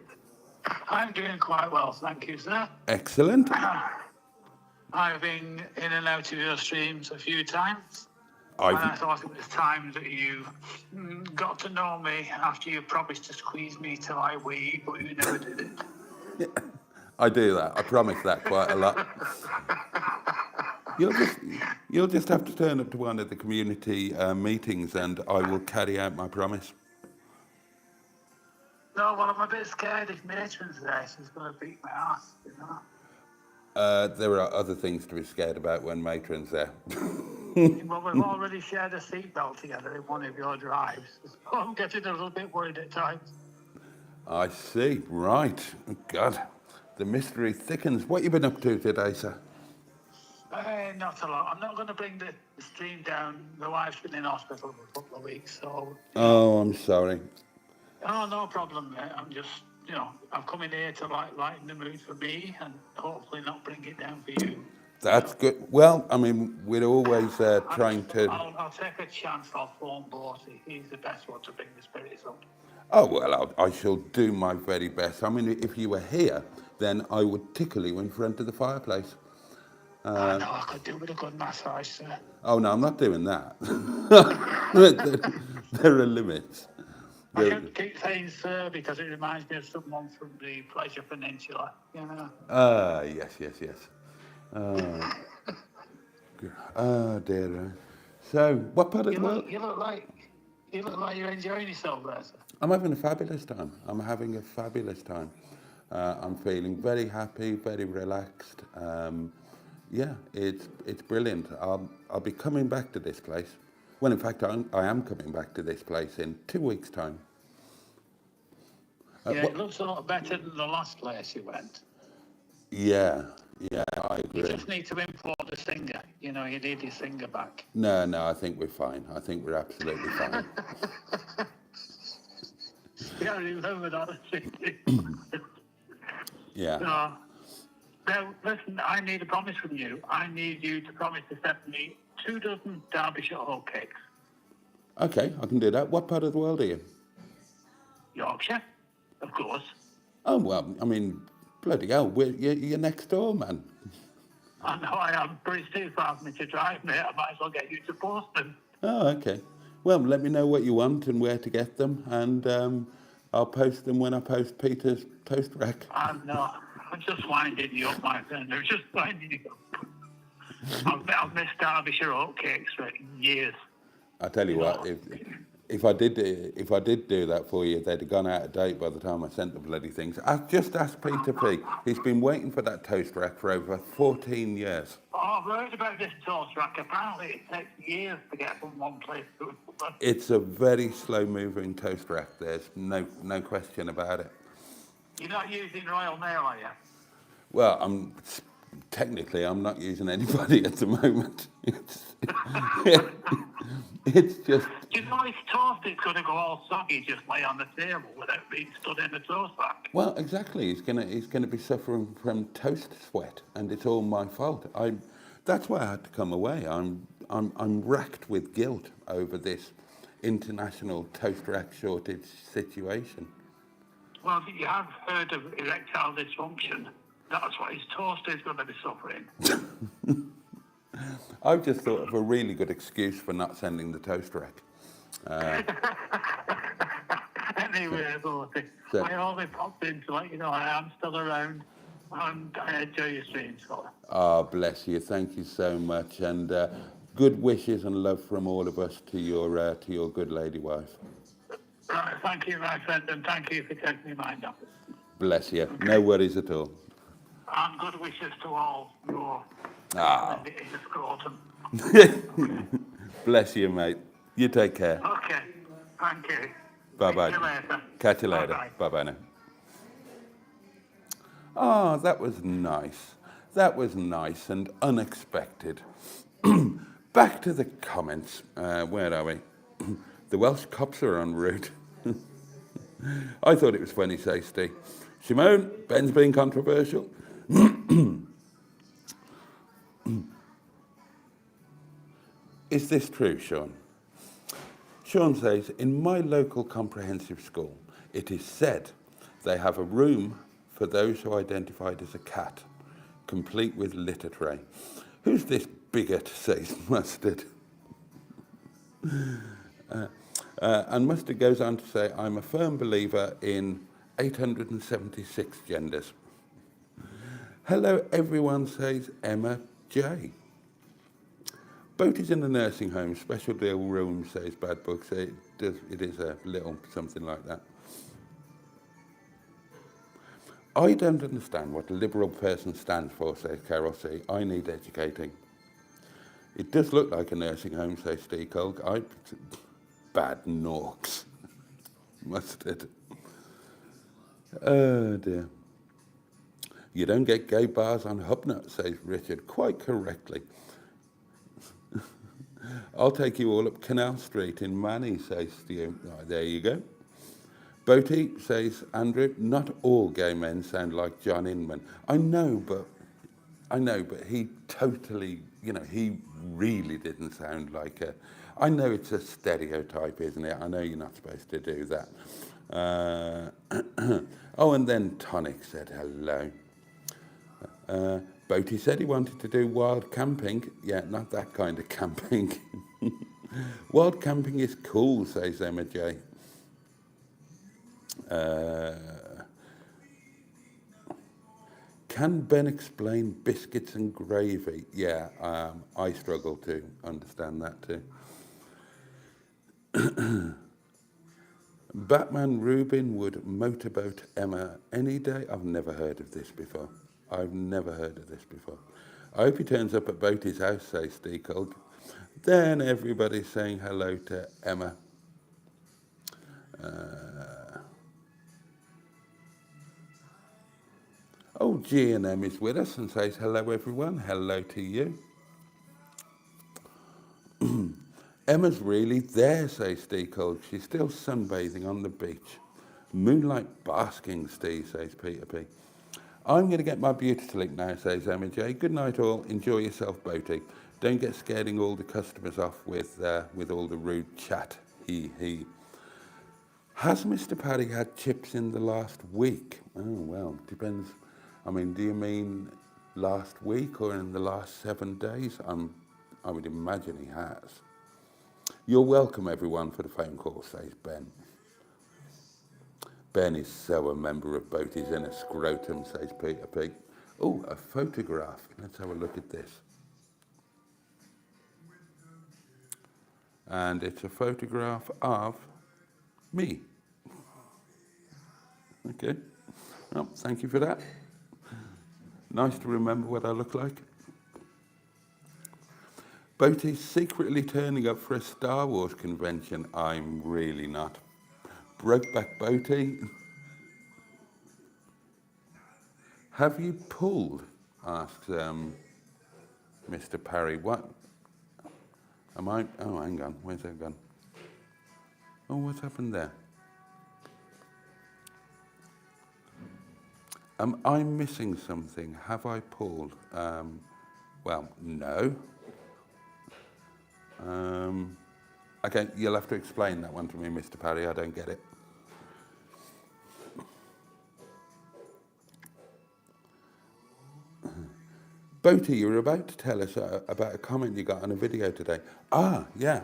I'm doing quite well, thank you, sir. Excellent. I've been in and out of your streams a few times. And I thought it was time that you got to know me after you promised to squeeze me till I wee, but you never did it. Yeah, I do that. I promise that quite a lot. You'll just have to turn up to one of the community meetings and I will carry out my promise. No, well, I'm a bit scared if Matron's there. She's going to beat my ass, you know. There are other things to be scared about when Matron's there. Well, we've already shared a seatbelt together in one of your drives. So I'm getting a little bit worried at times. I see. Right. Oh, God, the mystery thickens. What you been up to today, sir? Not a lot. I'm not going to bring the stream down. My wife's been in hospital for a couple of weeks, so... Oh, I'm sorry. Oh, no problem, mate. I'm just, I'm coming here to lighten the mood for me and hopefully not bring it down for you. That's good. Well, I mean, we're always trying to... I'll take a chance. I'll phone Boaty. He's the best one to bring the spirits up. Oh, well, I shall do my very best. I mean, if you were here, then I would tickle you in front of the fireplace. I know, I could do with a good massage, sir. Oh, no, I'm not doing that. There are limits. I can keep saying sir because it reminds me of someone from the Pleasure Peninsula, you know. Yes. Oh, dear. So, what part of the world? You look like you're enjoying yourself there, sir. I'm having a fabulous time. I'm feeling very happy, very relaxed. Yeah, it's brilliant. I'll be coming back to this place. Well, in fact, I am coming back to this place in 2 weeks' time. Yeah, it looks a lot better than the last place you went. Yeah, I You agree. just need to import the singer. You know, you need your singer back. No, I think we're fine. I think we're absolutely fine. Yeah, I remember that. Yeah. So, now, listen, I need a promise from you. I need you to promise to send me 2 dozen Derbyshire oatcakes. Okay, I can do that. What part of the world are you? Yorkshire, of course. Oh, well, I mean, bloody hell, you're next door, man. I know I am, but it's too far for me to drive, mate. I might as well get you to post them. Oh, okay. Well, let me know what you want and where to get them, and I'll post them when I post Peter's toast rack. I'm not. I'm just winding you up, my friend. I'm just winding you up. I've missed Derbyshire oatcakes for years. I tell you what, if I did do that for you, they'd have gone out of date by the time I sent the bloody things. I just asked Peter P. He's been waiting for that toast rack for over 14 years. Oh, I've heard about this toast rack. Apparently it takes years to get from one place to another. It's a very slow-moving toast rack. There's no question about it. You're not using Royal Mail, are you? Well, technically I'm not using anybody at the moment. It's just. Do you know if toast is going to go all soggy, just lay on the table without being stood in the toast rack? Well, exactly. He's gonna be suffering from toast sweat, and it's all my fault. That's why I had to come away. I'm racked with guilt over this international toast rack shortage situation. Well, you have heard of erectile dysfunction. That's what his toast is going to be suffering. I've just thought of a really good excuse for not sending the toast rack. Anyway, Boaty, So- I only popped in to let you know I am still around and I enjoy your streams, fella. Ah, bless you. Thank you so much, and good wishes and love from all of us to your good lady wife. Right, thank you, my friend, and thank you for taking my mind off it. Bless you. No worries at all. And good wishes to all your Ah. in the scrotum. Bless you, mate. You take care. Okay, thank you. Bye-bye. See you later. Catch you later. Bye-bye. Bye-bye now. Ah, that was nice. That was nice and unexpected. Back to the comments. Where are we? The Welsh cops are en route. I thought it was funny, says Steve. Simone, Ben's being controversial. Is this true, Sean? Sean says, in my local comprehensive school, it is said they have a room for those who identified as a cat, complete with litter tray. Who's this bigot, says Mustard? And Mustard goes on to say, I'm a firm believer in 876 genders. Hello, everyone, says Emma J. Boaty's in a nursing home, special deal room, says Bad Book. So it is a little something like that. I don't understand what a liberal person stands for, says Carol C. I need educating. It does look like a nursing home, says Steve Colk. Bad norks. Mustard. Oh dear. You don't get gay bars on Hubnut, says Richard, quite correctly. I'll take you all up Canal Street in Manny, says Stu. Oh, there you go. Boaty, says Andrew, not all gay men sound like John Inman. I know, but he totally, he really didn't sound like a... I know it's a stereotype, isn't it? I know you're not supposed to do that. Oh, and then Tonic said hello. Boaty said he wanted to do wild camping. Yeah, not that kind of camping. Wild camping is cool, says Emma J. Can Ben explain biscuits and gravy? Yeah, I struggle to understand that too. Batman Rubin would motorboat Emma any day. I've never heard of this before. I hope he turns up at Boaty's house, says Steve Colk. Then everybody's saying hello to Emma. Oh, G&M is with us and says hello everyone. Hello to you. Emma's really there, says Steve Cold. She's still sunbathing on the beach. Moonlight basking, Steve, says Peter P. I'm going to get my beauty sleep now, says Emma J. Good night all. Enjoy yourself, Boaty. Don't get scaring all the customers off with all the rude chat. He. Has Mr. Paddy had chips in the last week? Oh, well, depends. I mean, do you mean last week or in the last 7 days? I would imagine he has. You're welcome, everyone, for the phone call, says Ben. Ben is so a member of Boaty's inner scrotum, says Peter P. Oh, a photograph. Let's have a look at this. And it's a photograph of me. Okay. Well, thank you for that. Nice to remember what I look like. Boaty's secretly turning up for a Star Wars convention. I'm really not. Brokeback Boaty. Have you pulled? Asks Mr. Parry. What? Am I? Oh, hang on. Where's that gone? Oh, what's happened there? Am I missing something? Have I pulled? Well, no. Okay, you'll have to explain that one to me, Mr. Parry. I don't get it. Boaty, you were about to tell us about a comment you got on a video today. Ah, yeah.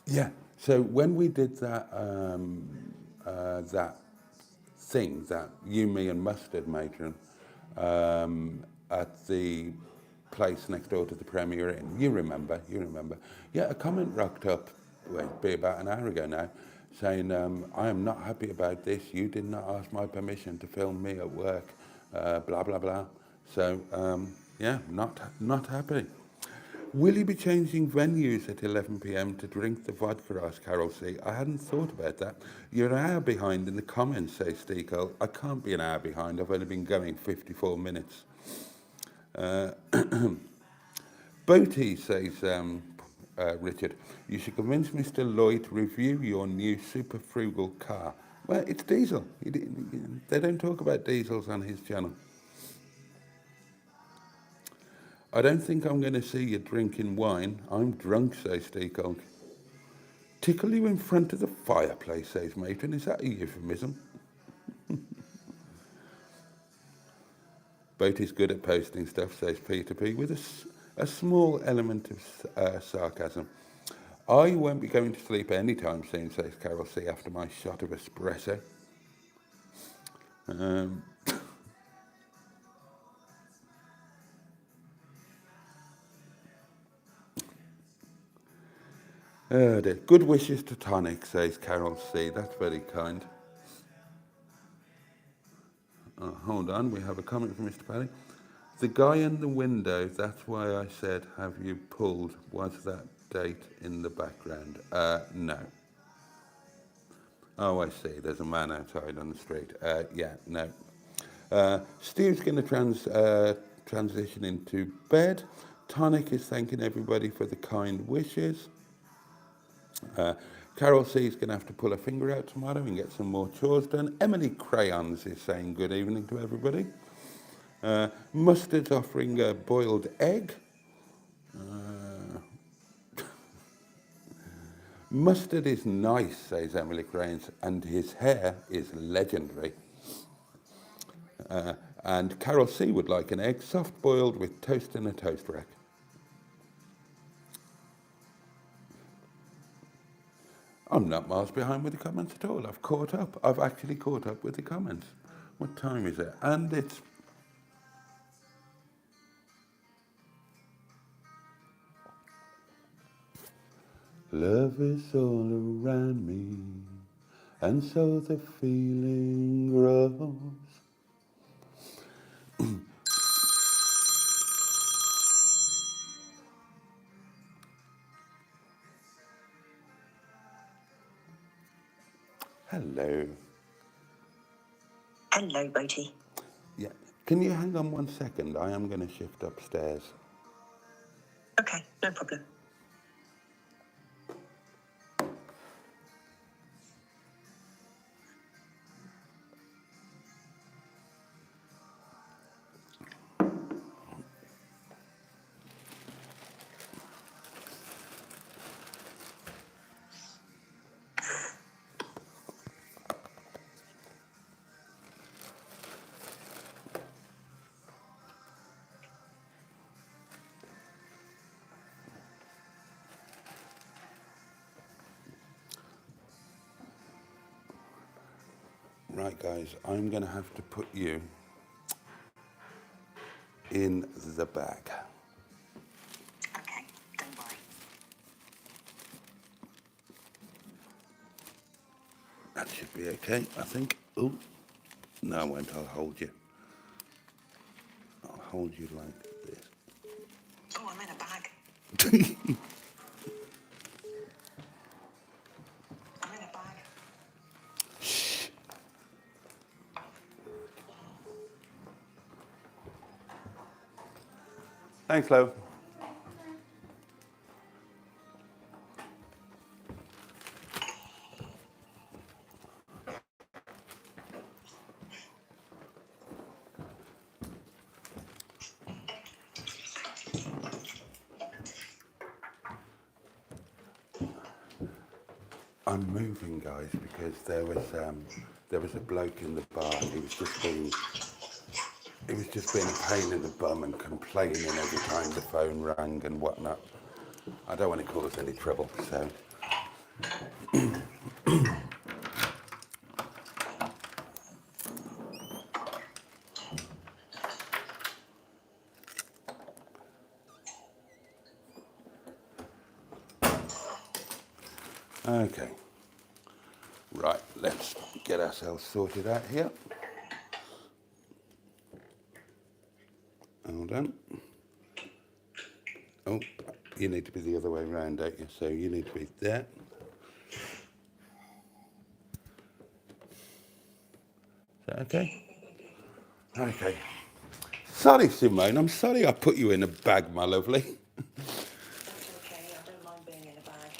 Yeah. So when we did that that thing that you, me, and Mustard matron at the place next door to the Premier Inn, you remember? Yeah, a comment rocked up, well, it'd be about an hour ago now, saying, I am not happy about this. You did not ask my permission to film me at work, blah, blah, blah. So, yeah, not happy. Will you be changing venues at 11 p.m. to drink the vodka, asked Carol C. I hadn't thought about that. You're an hour behind in the comments, says Steve Cole. I can't be an hour behind. I've only been going 54 minutes. Boaty, says Richard, you should convince Mr. Lloyd to review your new super frugal car. Well, it's diesel. They don't talk about diesels on his channel. I don't think I'm going to see you drinking wine. I'm drunk, says Steve Cole. Tickle you in front of the fireplace, says Matron. Is that a euphemism? Boaty's good at posting stuff, says Peter P, with a small element of sarcasm. I won't be going to sleep anytime soon, says Carol C, after my shot of espresso. Good wishes to Tonic, says Carol C. That's very kind. Hold on, we have a comment from Mr. Paddy. The guy in the window, that's why I said, have you pulled? Was that date in the background? No. Oh, I see. There's a man outside on the street. Yeah, no. Steve's going to transition into bed. Tonic is thanking everybody for the kind wishes. Carol C is going to have to pull her finger out tomorrow and get some more chores done. Emily Crayons is saying good evening to everybody. Mustard's offering a boiled egg. Mustard is nice, says Emily Crayons, and his hair is legendary. And Carol C would like an egg, soft boiled with toast in a toast rack. I'm not miles behind with the comments at all. I've caught up. I've actually caught up with the comments. What time is it? And it's... Love is all around me, and so the feeling grows. Hello. Hello, Boaty. Yeah. Can you hang on 1 second? I am going to shift upstairs. Okay, no problem. Right, guys, I'm going to have to put you in the bag. Okay, don't worry. That should be okay, I think. Oh, no, I won't. I'll hold you. I'll hold you like this. Oh, I'm in a bag. I'm in a bag. Thanks, Lo. I'm moving, guys, because there was a bloke in the bar. He was just being a pain in the bum and complaining every time the phone rang and whatnot. I don't want to cause any trouble, so. Okay. Right, let's get ourselves sorted out here. Hold on. Oh, you need to be the other way around, don't you? So you need to be there. Is that okay? Okay. Sorry, Simone. I'm sorry I put you in a bag, my lovely. That's okay. I don't mind being in a bag.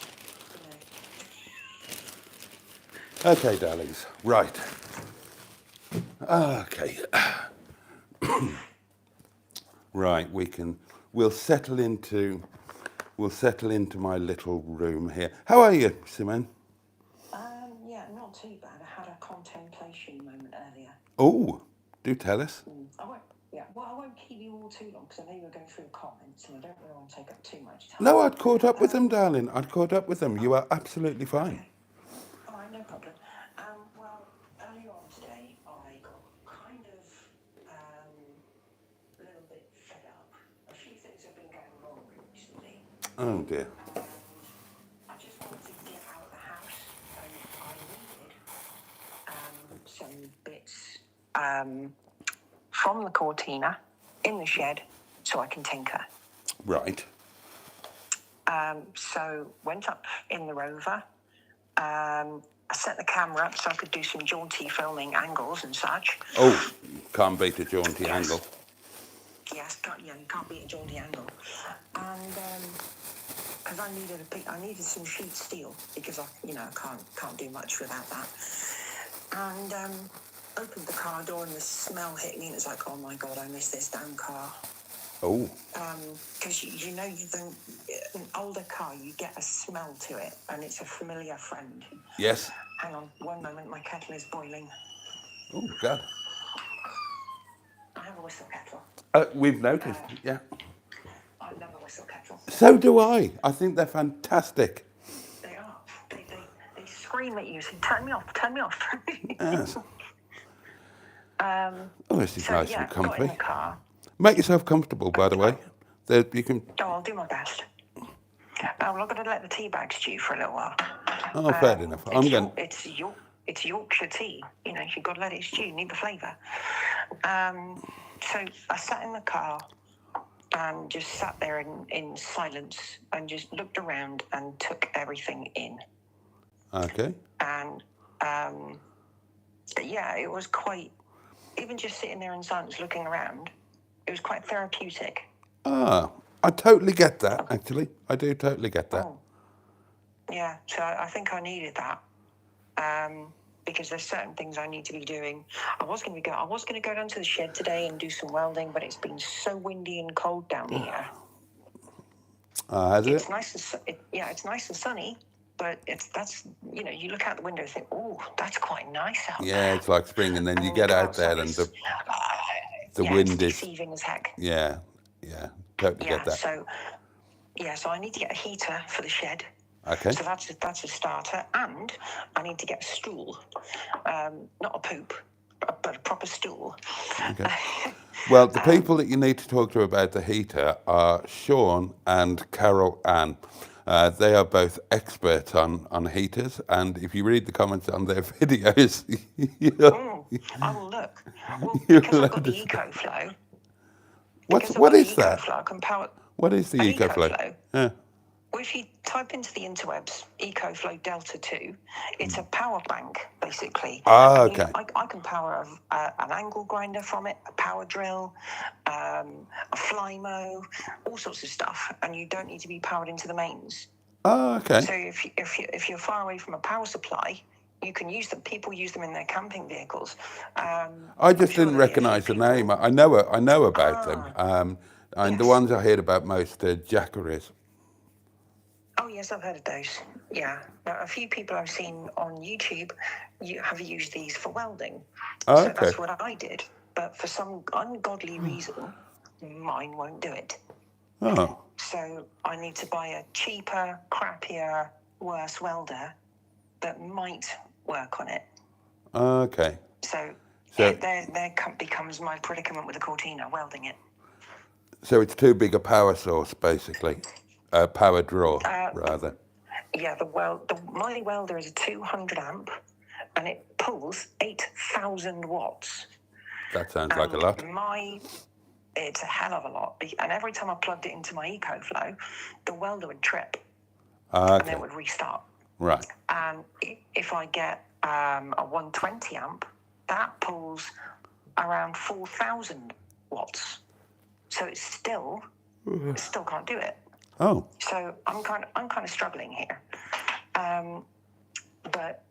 Okay, darlings. Right. Okay. Right, we'll settle into my little room here. How are you, Simone? Yeah, not too bad. I had a contemplation moment earlier. Oh, do tell us. I won't keep you all too long because I know you were going through comments and I don't really want to take up too much time. No, I'd caught up with them, darling. I'd caught up with them. You are absolutely fine. Okay. All right, no problem. Well, earlier on today, I got kind of a little bit fed up. A few things have been going wrong recently. Oh, dear. I just wanted to get out of the house, and I needed some bits from the Cortina in the shed so I can tinker. Right. So went up in the Rover. I set the camera up so I could do some jaunty filming angles and such. Oh, can't beat a jaunty angle. Yes, you can't beat a jaunty angle. And because I needed some sheet steel because I can't do much without that. And opened the car door and the smell hit me and it's like, oh my God, I miss this damn car. Oh. Because an older car, you get a smell to it and it's a familiar friend. Yes. Hang on, one moment, my kettle is boiling. Oh, God. I have a whistle kettle. We've noticed, yeah. I love a whistle kettle. So do I. I think they're fantastic. They are. They scream at you, saying, turn me off, turn me off. Yes. Oh, this is nice and got in comfy. the car. Make yourself comfortable, by the way. You can. Oh, I'll do my best. Well, I'm going to let the tea bag stew for a little while. Oh, fair enough. It's Yorkshire tea. You've got to let it stew. You need the flavour. So I sat in the car and just sat there in silence and just looked around and took everything in. Okay. And But yeah, it was quite, even just sitting there in silence looking around, it was quite therapeutic. Ah, I totally get that, actually. I do totally get that. Oh. Yeah, so I think I needed that. Because there's certain things I need to be doing. I was going to go down to the shed today and do some welding, but it's been so windy and cold down here. Has it? It's nice and it's nice and sunny, but you look out the window and think, oh, that's quite nice out there. Yeah, it's like spring, and then you get out there and the wind it's is deceiving as heck. Yeah, totally get that. So I need to get a heater for the shed. Okay. So that's a starter, and I need to get a stool, not a poop, but a proper stool. Okay. Well, the people that you need to talk to about the heater are Sean and Carol Ann. They are both experts on heaters, and if you read the comments on their videos, I will look. Well, because I've got the EcoFlow. What is that? EcoFlow, I can power. What is the EcoFlow? Yeah. Well, if you type into the interwebs EcoFlow Delta 2, it's a power bank, basically. Okay. I can power an angle grinder from it, a power drill, a Flymo, all sorts of stuff, and you don't need to be powered into the mains. Oh, okay. So if you're far away from a power supply, you can use them. People use them in their camping vehicles. I just didn't recognise the name. I know about them. And Yes. the ones I heard about most are Jackeries. Oh, yes, I've heard of those. Yeah. Now, a few people I've seen on YouTube have used these for welding. Oh, so okay. that's what I did. But for some ungodly reason, mine won't do it. Oh. So I need to buy a cheaper, crappier, worse welder that might work on it. Okay. So there becomes my predicament with the Cortina, welding it. So it's too big a power source, basically. Power draw, rather. Yeah, my welder is a 200 amp, and it pulls 8,000 watts. That sounds like a lot. It's a hell of a lot. And every time I plugged it into my EcoFlow, the welder would trip. Okay. And then it would restart. Right. And if I get a 120 amp, that pulls around 4,000 watts. So it still can't do it. Oh. So I'm kind of struggling here. But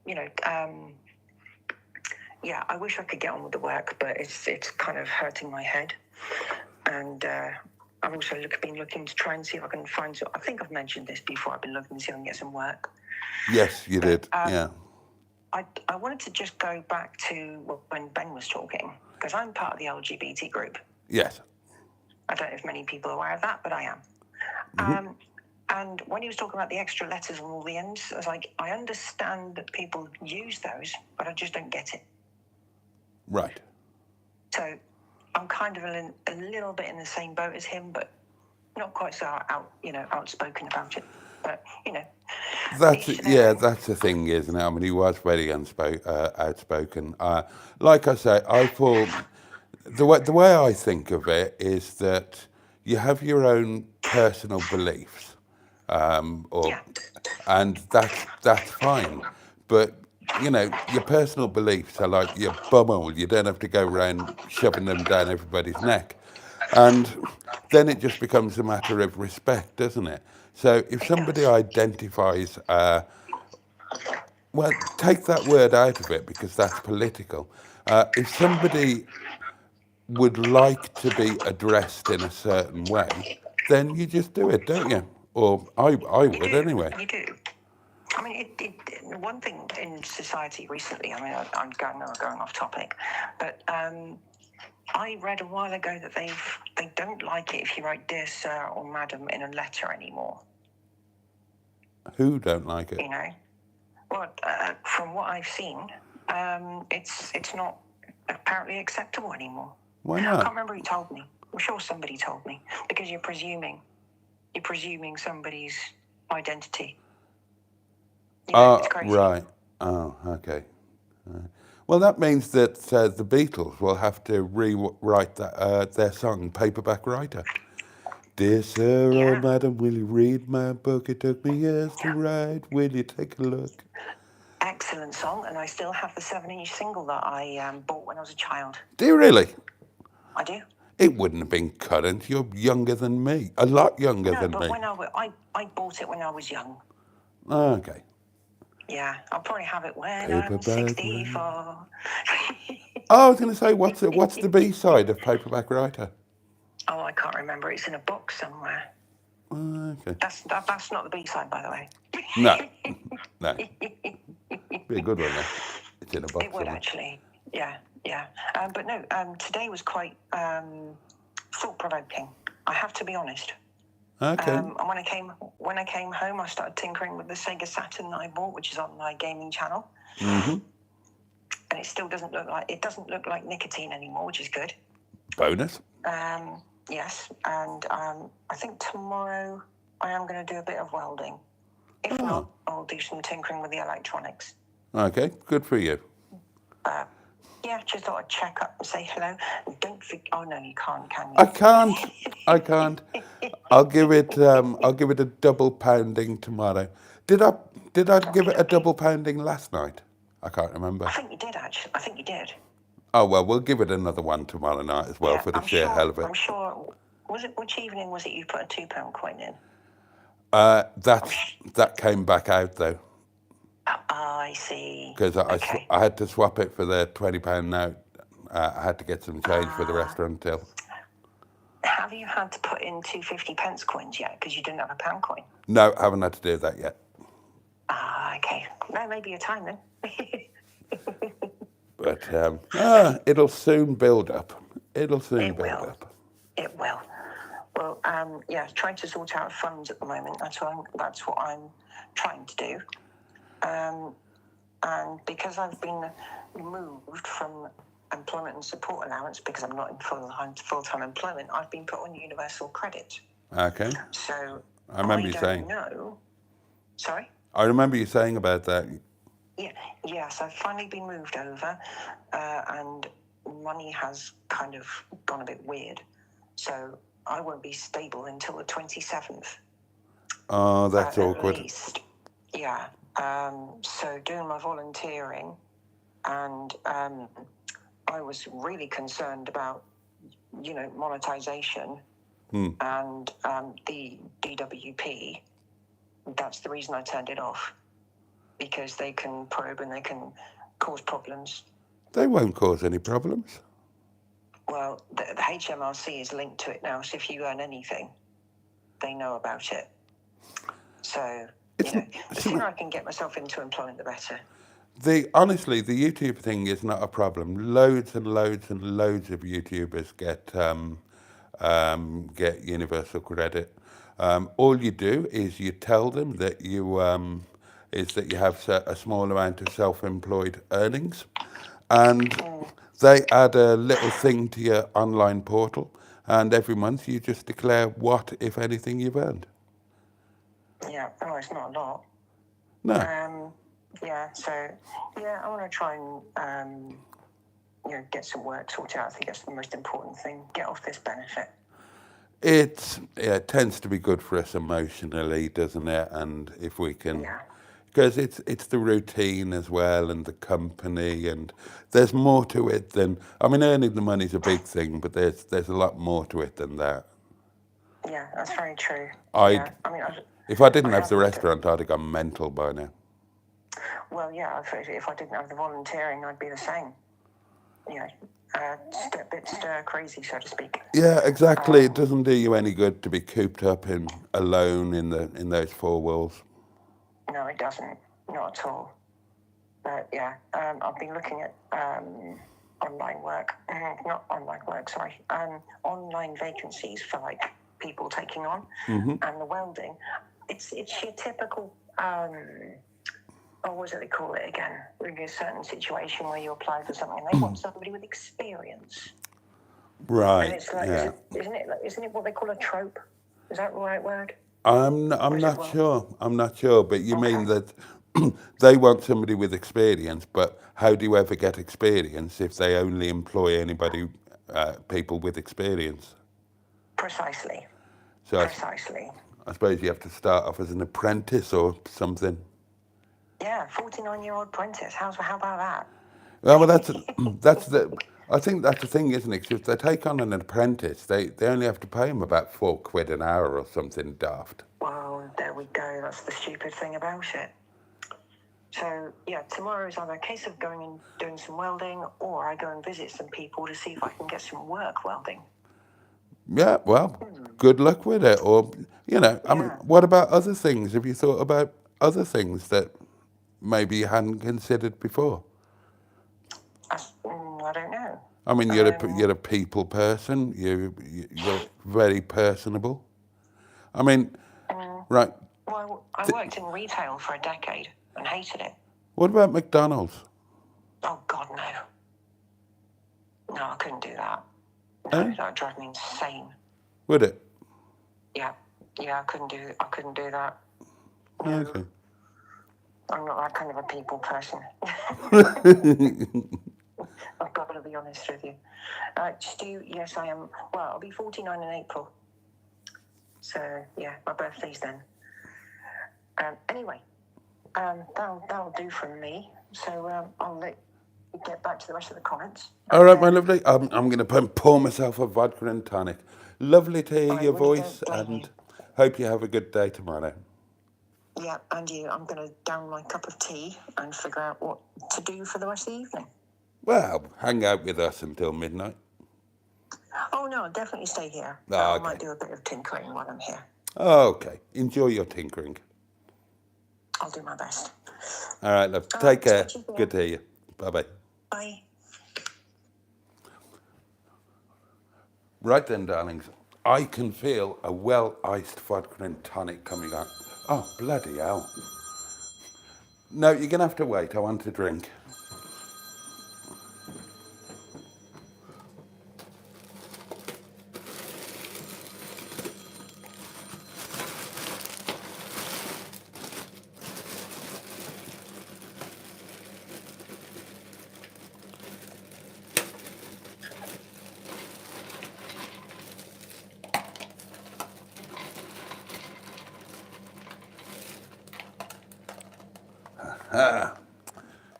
I wish I could get on with the work, but it's kind of hurting my head. And I've also been looking to try and see if I can find. I think I've mentioned this before. I've been looking to see if I can get some work. Yes, you did. Yeah. I wanted to just go back to when Ben was talking, because I'm part of the LGBT group. Yes. I don't know if many people are aware of that, but I am. Mm-hmm. And when he was talking about the extra letters on all the ends, I was like, I understand that people use those, but I just don't get it. Right. So I'm kind of a little bit in the same boat as him, but not quite so outspoken about it. But that's the thing, isn't it? I mean, he was very outspoken. Like I say, I thought the way I think of it is that you have your own personal beliefs, and that's fine. But your personal beliefs are like your bumhole. You don't have to go around shoving them down everybody's neck. And then it just becomes a matter of respect, doesn't it? So if somebody identifies, well, take that word out of it because that's political. If somebody would like to be addressed in a certain way, then you just do it, don't you? Or I would anyway. You do. I mean, one thing in society recently, I mean, I'm going off topic, but I read a while ago that they don't like it if you write "Dear Sir" or "Madam" in a letter anymore. Who don't like it? Well, from what I've seen, it's not apparently acceptable anymore. Why not? I can't remember who told me. I'm sure somebody told me, because you're presuming somebody's identity. It's crazy. Right. Oh, okay. Well, that means that the Beatles will have to rewrite their song "Paperback Writer." Dear sir or madam, will you read my book? It took me years to write. Will you take a look? Excellent. excellent song, and I still have the 7-inch single that I bought when I was a child. Do you really? I do. It wouldn't have been current. You're younger than me. A lot younger No, than but me. when I bought it when I was young. Oh, okay. Yeah, I'll probably have it when I'm Paperback 64. Oh, I was going to say, what's the B-side of Paperback Writer? Oh, I can't remember. It's in a box somewhere. Oh, okay. That's not the B-side, by the way. No. Be a good one, though. It's in a box It would somewhere. actually. Yeah. But no, today was quite thought-provoking. I have to be honest. Okay. And when I came home, I started tinkering with the Sega Saturn that I bought, which is on my gaming channel. Mm-hmm. And it still doesn't look like nicotine anymore, which is good. Bonus. Yes, and I think tomorrow I am going to do a bit of welding. If not, I'll do some tinkering with the electronics. Okay, good for you. Yeah, just thought I'd check up and say hello. And don't forget. Oh no, you can't, can you? I can't. I'll give it a double pounding tomorrow. Did I give it a double pounding last night? I can't remember. I think you did actually. I think you did. Oh well, we'll give it another one tomorrow night as well, Yeah, for the I'm sheer sure, hell of it. I'm sure. Which evening was it you put a £2 coin in? That came back out though, I see. because Okay. I had to swap it for the £20 note. I had to get some change for the restaurant till. Have you had to put in 2 50p coins yet? Because you didn't have a pound coin. No, haven't had to do that yet. Okay. No, maybe your time then. But it'll soon build up. It'll soon build up. It will. Well, yeah, trying to sort out funds at the moment. That's what I'm trying to do. And because I've been removed from employment and support allowance because I'm not in full-time employment, I've been put on universal credit. Okay. So I remember you saying. No. Sorry? I remember you saying about that. Yeah. Yes, I've finally been moved over, and money has kind of gone a bit weird. So I won't be stable until the 27th. Oh, that's awkward. At least. Yeah. So doing my volunteering, and I was really concerned about, monetization and the DWP. That's the reason I turned it off, because they can probe and they can cause problems. They won't cause any problems. Well, the HMRC is linked to it now, so if you earn anything, they know about it. So, the sooner I can get myself into employment, the better. Honestly, the YouTube thing is not a problem. Loads and loads and loads of YouTubers get universal credit. All you do is you tell them that you have a small amount of self-employed earnings, and they add a little thing to your online portal, and every month you just declare what, if anything, you've earned. Yeah, it's not a lot. No. Yeah, so, I want to try and, get some work sorted out. I think that's the most important thing. Get off this benefit. It tends to be good for us emotionally, doesn't it? And if we can, because it's the routine as well, and the company, and there's more to it than, earning the money's a big thing, but there's a lot more to it than that. Yeah, that's very true. If I didn't have the restaurant, I'd have gone mental by now. Well, yeah, if I didn't have the volunteering, I'd be the same. A bit stir crazy, so to speak. Yeah, exactly. It doesn't do you any good to be cooped up alone in those four walls. No, it doesn't. Not at all. But yeah, I've been looking at online work. Not online work, sorry. Online vacancies for people taking on, and the welding. It's your typical. What was it they call it again? In a certain situation where you apply for something and they want somebody with experience. Right. And it's like, isn't it what they call a trope? Is that the right word? I'm not sure. I'm not sure, but you mean that they want somebody with experience, but how do you ever get experience if they only employ people with experience? Precisely. So Precisely. I suppose you have to start off as an apprentice or something. Yeah, 49-year-old apprentice. How about that? Well, I think that's the thing, isn't it? 'Cause if they take on an apprentice, they only have to pay him about £4 an hour or something daft. Well, there we go. That's the stupid thing about it. So, yeah, tomorrow is either a case of going and doing some welding, or I go and visit some people to see if I can get some work welding. Yeah, well, good luck with it. Or, I mean, Yeah. what about other things? Have you thought about other things that maybe you hadn't considered before? I don't know. I mean, you're a people person. You're very personable. I mean, right. Well, I worked in retail for a decade and hated it. What about McDonald's? Oh, God, no. No, I couldn't do that. No, Eh? that would drive me insane. Would it? Yeah, I couldn't do that. No, Okay. I'm not that kind of a people person. I've got to be honest with you. Yes, I am. Well, I'll be 49 in April. So, yeah, my birthday's then. Anyway, that'll do from me. So I'll let you get back to the rest of the comments. All right, my lovely. I'm going to pour myself a vodka and tonic. Lovely to hear I your really voice, don't blame and you. hope you have a good day tomorrow. Yeah, and you. I'm going to down my cup of tea and figure out what to do for the rest of the evening. Well, hang out with us until midnight. Oh, no, I'll definitely stay here. Ah, I might okay. do a bit of tinkering while I'm here. Okay. Enjoy your tinkering. I'll do my best. All right, love. All Take right, care. speak to you Good to hear you. Bye-bye. Bye. Right then, darlings. I can feel a well-iced vodka and tonic coming up. Oh, bloody hell. No, you're going to have to wait. I want a drink.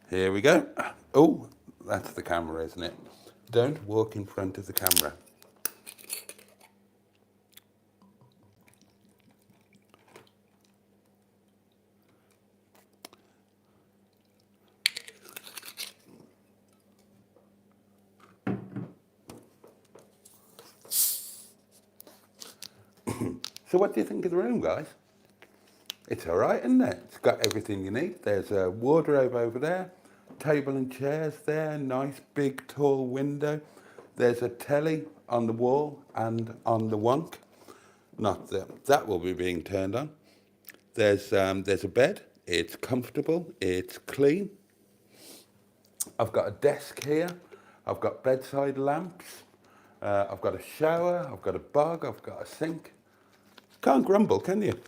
Here we go. Oh, that's the camera, isn't it? Don't walk in front of the camera. So what do you think of the room, guys? It's all right, isn't it? It's got everything you need. There's a wardrobe over there, table and chairs there, nice big tall window. There's a telly on the wall and on the wonk. Not that will be being turned on. There's a bed. It's comfortable. It's clean. I've got a desk here. I've got bedside lamps. I've got a shower. I've got a bog. I've got a sink. Can't grumble, can you?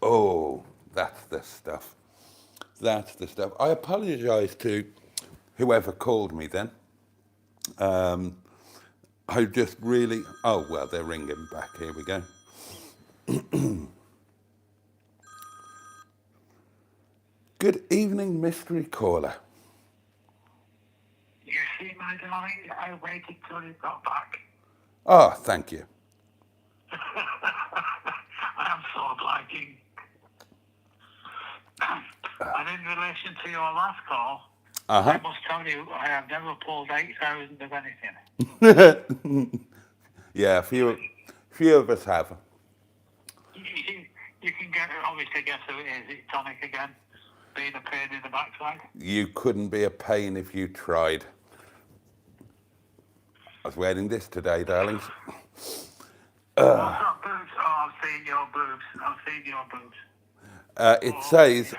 Oh, that's the stuff. That's the stuff. I apologise to whoever called me then. I just really... Oh, well, they're ringing back. Here we go. Good evening, mystery caller. You see, my darling, I waited till you got back. Oh, thank you. I am so obliging. And in relation to your last call, I must tell you, I have never pulled 8,000 of anything. Yeah, a few of us have. You can obviously guess who it is. It's Tonic again, being a pain in the backside. You couldn't be a pain if you tried. I was wearing this today, darlings. What's that, boobs? Oh, I've seen your boobs. I've seen your boobs. It says,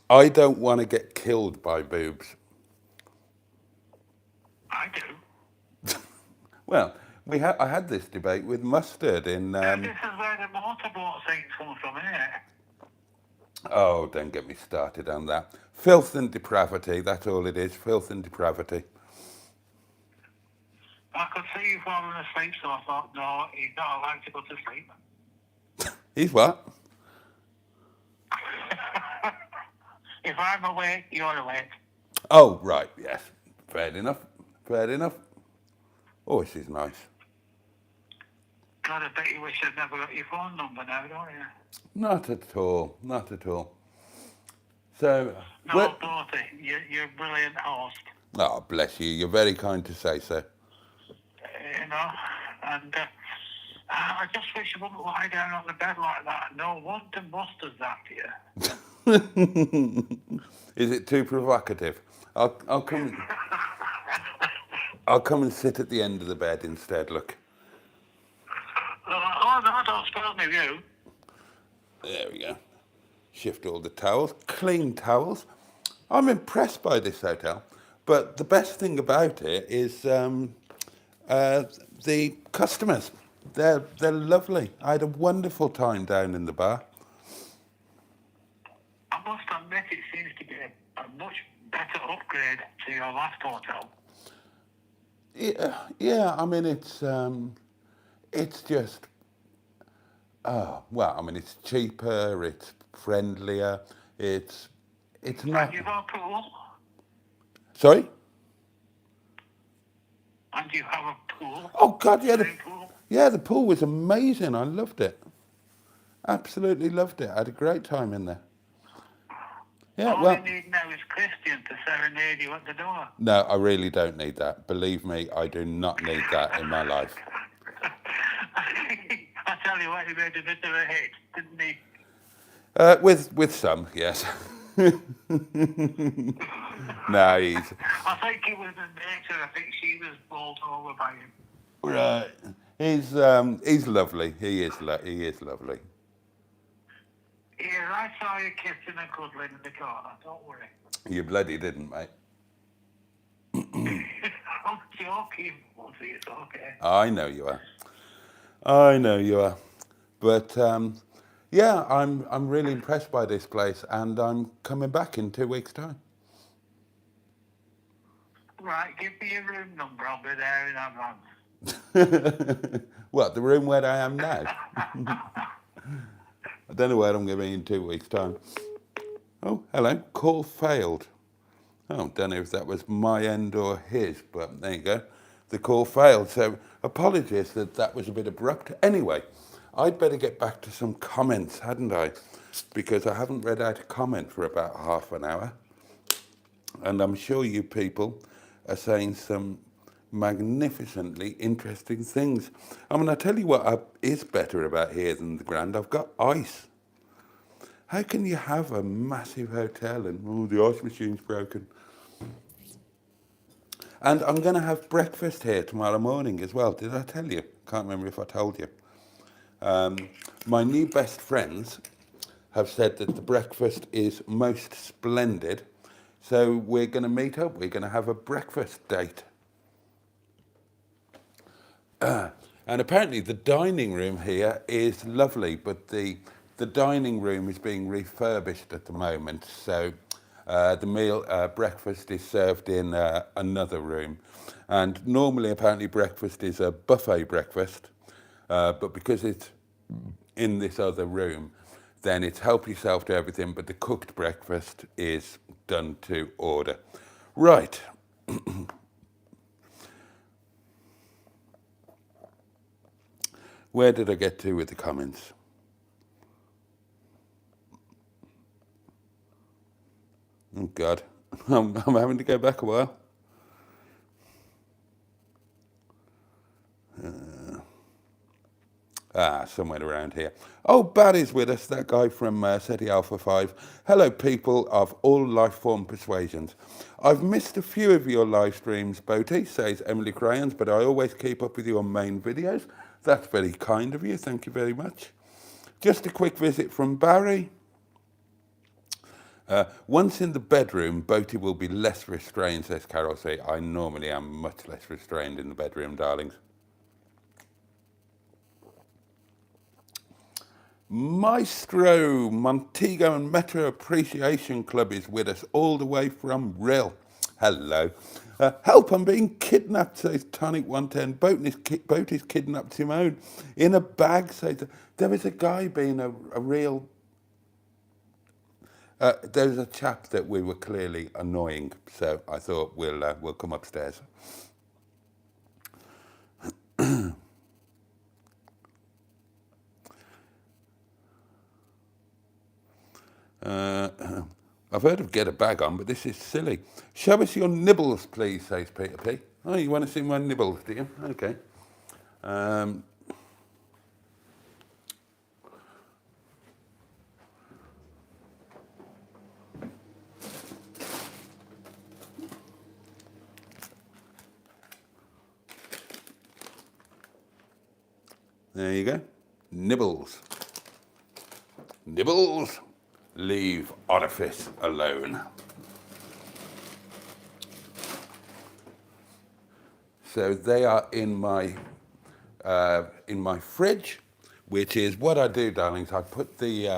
I don't want to get killed by boobs. I do. Well, I had this debate with Mustard in... This is where the motorboat thing comes from, isn't it? Oh, don't get me started on that. Filth and depravity, that's all it is, filth and depravity. I could see you falling asleep, so I thought, no, he's not allowed to go to sleep. He's what? If I'm awake, you're awake. Oh, right, yes. Fair enough. Fair enough. Oh, this is nice. God, I bet you wish I'd never got your phone number now, don't you? Not at all. Not at all. So, No, Boaty, you're a brilliant host. oh, bless you. You're very kind to say so. You know, and I just wish you wouldn't lie down on the bed like that. No wonder Mustard's after you. Is it too provocative? I'll come. I'll come and sit at the end of the bed instead. Look. Oh no! Don't spoil me view. There we go. Shift all the towels. Clean towels. I'm impressed by this hotel, but the best thing about it is the customers. They're lovely. I had a wonderful time down in the bar. I must admit, it seems to be a much better upgrade to your last hotel. Yeah. I mean, it's just. Well, I mean, it's cheaper. It's friendlier. It's not. And you've got a pool. Sorry. And you have a pool. Oh God, yeah. Pool. The pool was amazing. I loved it. Absolutely loved it. I had a great time in there. Yeah, All well, you need now is Christian to serenade you at the door. no, I really don't need that. Believe me, I do not need that in my life. I tell you what, he made a bit of a hit, didn't he? With some, yes. No, he's I think it was the nature. I think she was bowled over by him. right. He's lovely. He is lovely. Yeah, I saw you kissing and cuddling in the corner. Don't worry. You bloody didn't, mate. I'm joking, Boaty. It's okay. I know you are. But yeah, I'm really impressed by this place, and I'm coming back in 2 weeks' time. Right, give me your room number. I'll be there in advance. What, the room where I am now? I don't know where I'm going to be in 2 weeks' time. Oh, hello. Call failed. Oh, don't know if that was my end or his, but there you go. The call failed. So apologies that was a bit abrupt. Anyway, I'd better get back to some comments, hadn't I? Because I haven't read out a comment for about half an hour. And I'm sure you people are saying some magnificently interesting things. I mean, I tell you what is better about here than the Grand. I've got ice. How can you have a massive hotel and the ice machine's broken? And I'm going to have breakfast here tomorrow morning as well. Did I tell you? Can't remember if I told you. My new best friends have said that the breakfast is most splendid. So we're going to meet up. We're going to have a breakfast date. And apparently the dining room here is lovely, but the dining room is being refurbished at the moment. So the breakfast is served in another room. And normally, apparently, breakfast is a buffet breakfast. But because it's in this other room, then it's help yourself to everything, but the cooked breakfast is done to order. Right. Where did I get to with the comments? Oh, God. I'm having to go back a while. Somewhere around here. Oh, Barry's with us, that guy from SETI Alpha 5. Hello, people of all life form persuasions. I've missed a few of your live streams, Boaty, says Emily Crayons, but I always keep up with your main videos. That's very kind of you. Thank you very much. Just a quick visit from Barry. Once in the bedroom, Boaty will be less restrained, says Carol. Say, I normally am much less restrained in the bedroom, darlings. Maestro Montego and Metro Appreciation Club is with us all the way from Rill. Hello. Help, I'm being kidnapped, says Tonic 110. Boaty's kidnapped Simone. In a bag, says... There was a guy being a real... there was a chap that we were clearly annoying, so I thought we'll come upstairs. I've heard of get a bag on, but this is silly. Show us your nibbles, please, says Peter P. Oh, you want to see my nibbles, do you? Okay. There you go. Nibbles. Nibbles. Leave orifice alone. So they are in my fridge, which is what I do, darlings. I put the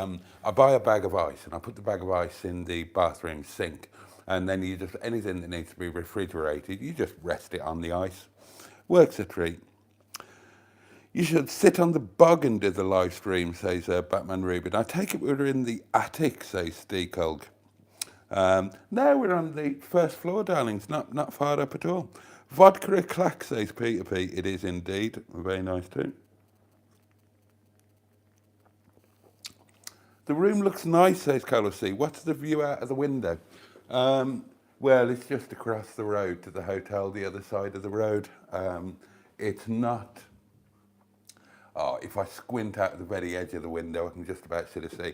I buy a bag of ice and I put the bag of ice in the bathroom sink, and then you just anything that needs to be refrigerated, you just rest it on the ice. Works a treat. You should sit on the bog and do the live stream, says Batman Rubin. I take it we're in the attic, says Steve Colg. No, we're on the first floor, darlings, not far up at all. Vodka a clack, says Peter P. It is indeed. Very nice too. The room looks nice, says Carlos C. What's the view out of the window? Well, it's just across the road to the hotel, the other side of the road. It's not... Oh, if I squint out at the very edge of the window, I can just about see the sea.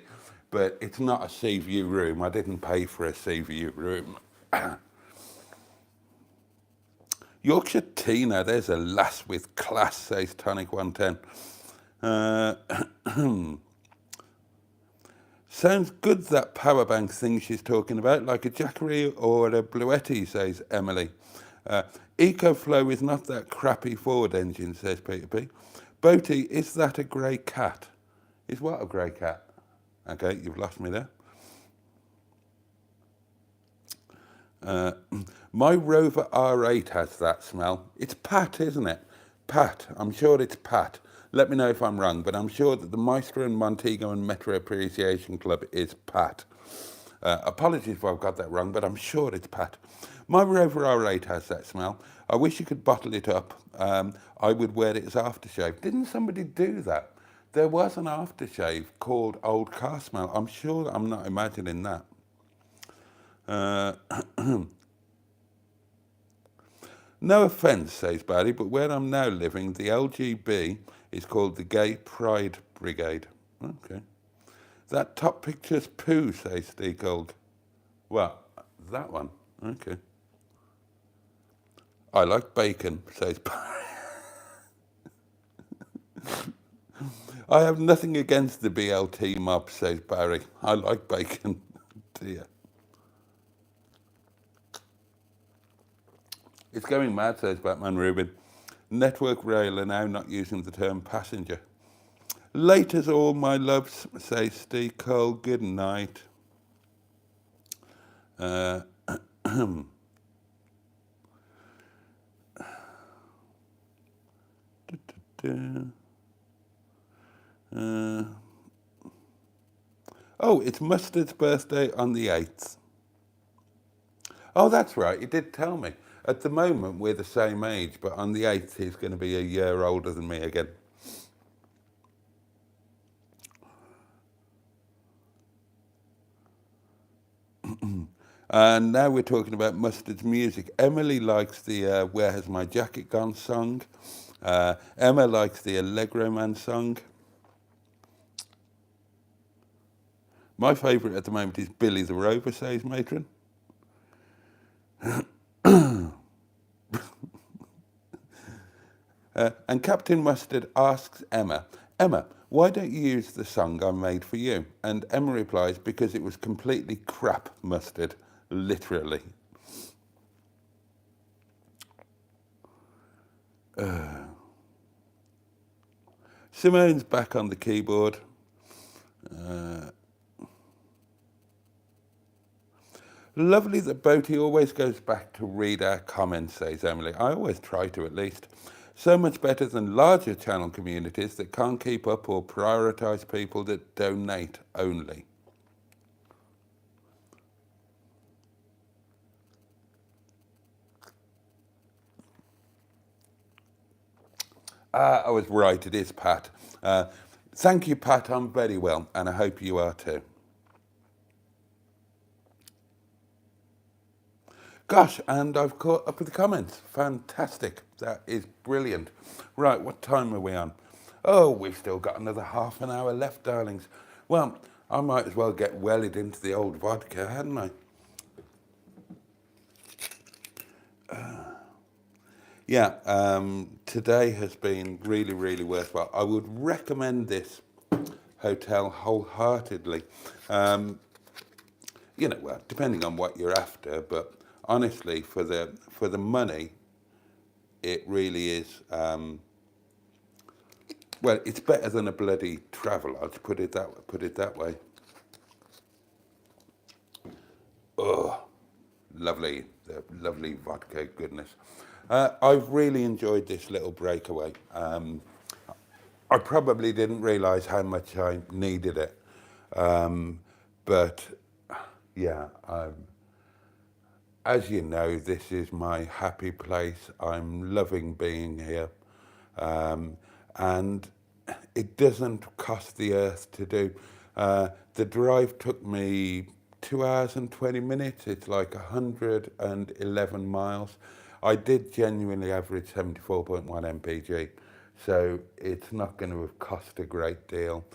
But it's not a sea view room. I didn't pay for a sea view room. Yorkshire Tina, there's a lass with class, says Tonic 110. Sounds good, that power bank thing she's talking about, like a Jackery or a Boaty, says Emily. EcoFlow is not that crappy Ford engine, says Peter P. Boaty, is that a grey cat? Is what a grey cat? Okay, you've lost me there. My Rover R8 has that smell. It's Pat, isn't it? Pat, I'm sure it's Pat. Let me know if I'm wrong, but I'm sure that the Maestro and Montego and Metro Appreciation Club is Pat. Apologies if I've got that wrong, but I'm sure it's Pat. My Rover R8 has that smell. I wish you could bottle it up. I would wear it as aftershave. Didn't somebody do that? There was an aftershave called Old Car Smell. I'm sure I'm not imagining that. No offence, says Barry, but where I'm now living, the LGB is called the Gay Pride Brigade. Okay. That top picture's poo, says Steve Gold. Well, that one. Okay. I like bacon, says Barry. I have nothing against the BLT mob, says Barry. I like bacon. Dear. It's going mad, says Batman Rubin. Network Rail are now not using the term passenger. Laters all, my loves, says Steve Cole. Good night. Oh, it's Mustard's birthday on the 8th. Oh, that's right, he did tell me. At the moment, we're the same age, but on the 8th, he's going to be a year older than me again. And now we're talking about Mustard's music. Emily likes the Where Has My Jacket Gone song. Emma likes the Allegro Man song. My favourite at the moment is Billy the Rover, says Matron. And Captain Mustard asks Emma, why don't you use the song I made for you? And Emma replies, because it was completely crap, Mustard, literally. Simone's back on the keyboard. Lovely that Boaty always goes back to read our comments, says Emily. I always try to, at least. So much better than larger channel communities that can't keep up or prioritise people that donate only. I was right, it is Pat. Thank you, Pat. I'm very well, and I hope you are too. Gosh, and I've caught up with the comments. Fantastic. That is brilliant. Right, what time are we on? Oh, we've still got another half an hour left, darlings. Well, I might as well get wellied into the old vodka, hadn't I? Today has been really, really worthwhile. I would recommend this hotel wholeheartedly. Well, depending on what you're after, but honestly, for the money, it really is. Well, it's better than a bloody Travelodge. Put it that way. Oh, lovely, the lovely vodka goodness. I've really enjoyed this little breakaway. I probably didn't realise how much I needed it, but yeah. As you know, this is my happy place. I'm loving being here. And it doesn't cost the earth to do. The drive took me 2 hours and 20 minutes. It's like 111 miles. I did genuinely average 74.1 mpg, so it's not going to have cost a great deal.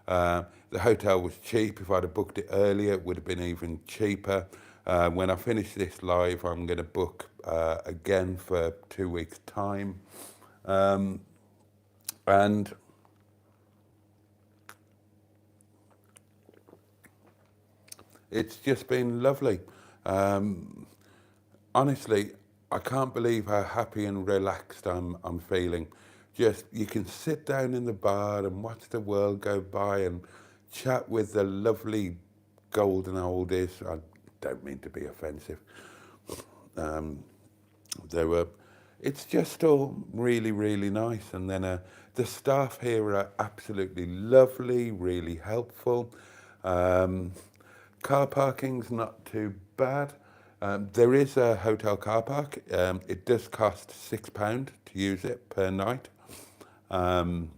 The hotel was cheap. If I'd have booked it earlier, it would have been even cheaper. When I finish this live, I'm going to book again for 2 weeks' time. And it's just been lovely. Honestly, I can't believe how happy and relaxed I'm feeling. Just, you can sit down in the bar and watch the world go by and chat with the lovely golden oldies. I don't mean to be offensive. It's just all really, really nice. And then the staff here are absolutely lovely, really helpful. Car parking's not too bad. There is a hotel car park. It does cost £6 to use it per night. And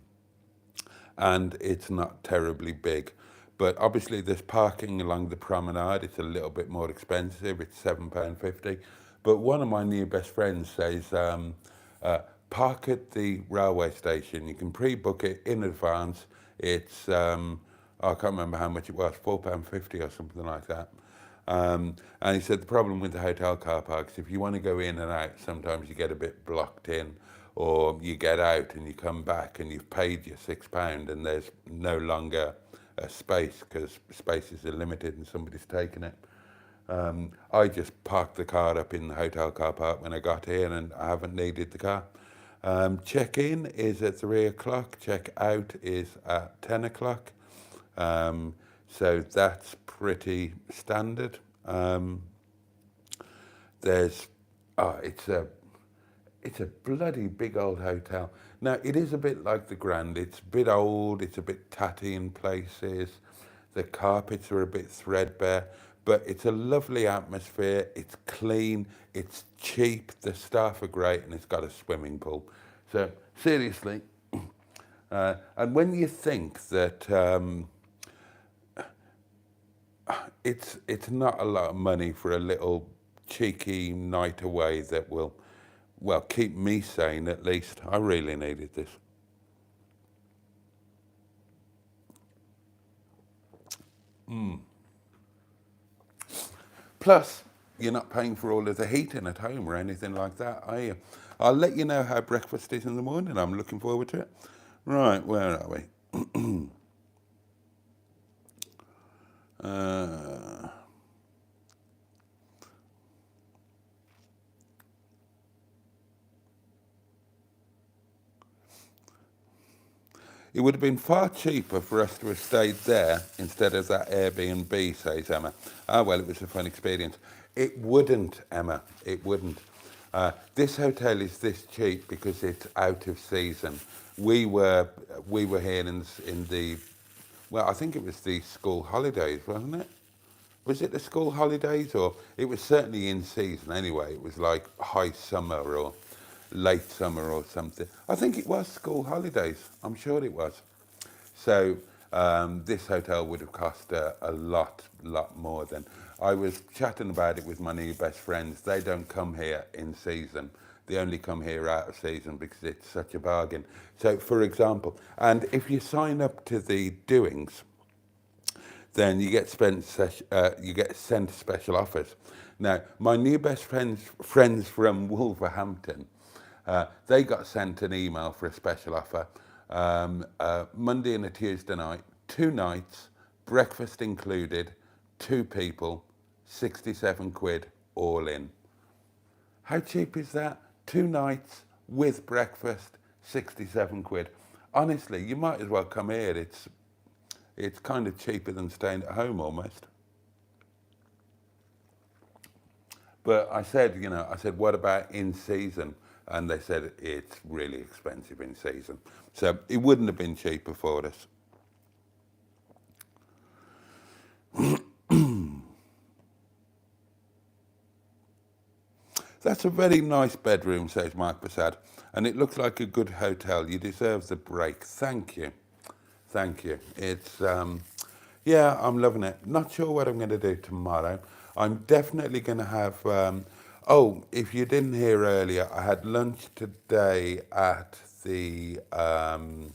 it's not terribly big. But obviously there's parking along the promenade. It's a little bit more expensive. It's £7.50. But one of my new best friends says, park at the railway station. You can pre-book it in advance. It's, I can't remember how much it was, £4.50 or something like that. And he said the problem with the hotel car parks, if you want to go in and out, sometimes you get a bit blocked in, or you get out and you come back and you've paid your £6 and there's no longer a space because spaces are limited and somebody's taken it. I just parked the car up in the hotel car park when I got here and I haven't needed the car. Check-in is at 3 o'clock, check-out is at 10 o'clock. So that's pretty standard. It's a bloody big old hotel. Now, it is a bit like the Grand. It's a bit old, it's a bit tatty in places. The carpets are a bit threadbare, but it's a lovely atmosphere. It's clean, it's cheap, the staff are great, and it's got a swimming pool. So, seriously, and when you think that it's not a lot of money for a little cheeky night away that will, well, keep me sane at least. I really needed this. Plus, you're not paying for all of the heating at home or anything like that, are you? I'll let you know how breakfast is in the morning. I'm looking forward to it. Right, where are we? It would have been far cheaper for us to have stayed there instead of that Airbnb, says Emma. Ah, well, it was a fun experience. It wouldn't, Emma. It wouldn't. This hotel is this cheap because it's out of season. We were here in the, well, I think it was the school holidays, wasn't it? Was it the school holidays, or it was certainly in season anyway? It was like high summer or late summer or something. I think it was school holidays. I'm sure it was. So this hotel would have cost a lot more than. I was chatting about it with my new best friends. They don't come here in season. They only come here out of season because it's such a bargain. So, for example, and if you sign up to the doings, then you get sent special offers. Now, my new best friends from Wolverhampton, they got sent an email for a special offer. Monday and a Tuesday night, 2 nights, breakfast included, 2 people, 67 quid all in. How cheap is that? 2 nights with breakfast, 67 quid. Honestly, you might as well come here. It's kind of cheaper than staying at home almost. But I said, what about in season? And they said it's really expensive in season. So it wouldn't have been cheaper for us. That's a very nice bedroom, says Mark Prasad. And it looks like a good hotel. You deserve the break. Thank you. Thank you. It's, yeah, I'm loving it. Not sure what I'm going to do tomorrow. I'm definitely going to have, oh, if you didn't hear earlier, I had lunch today at the, oh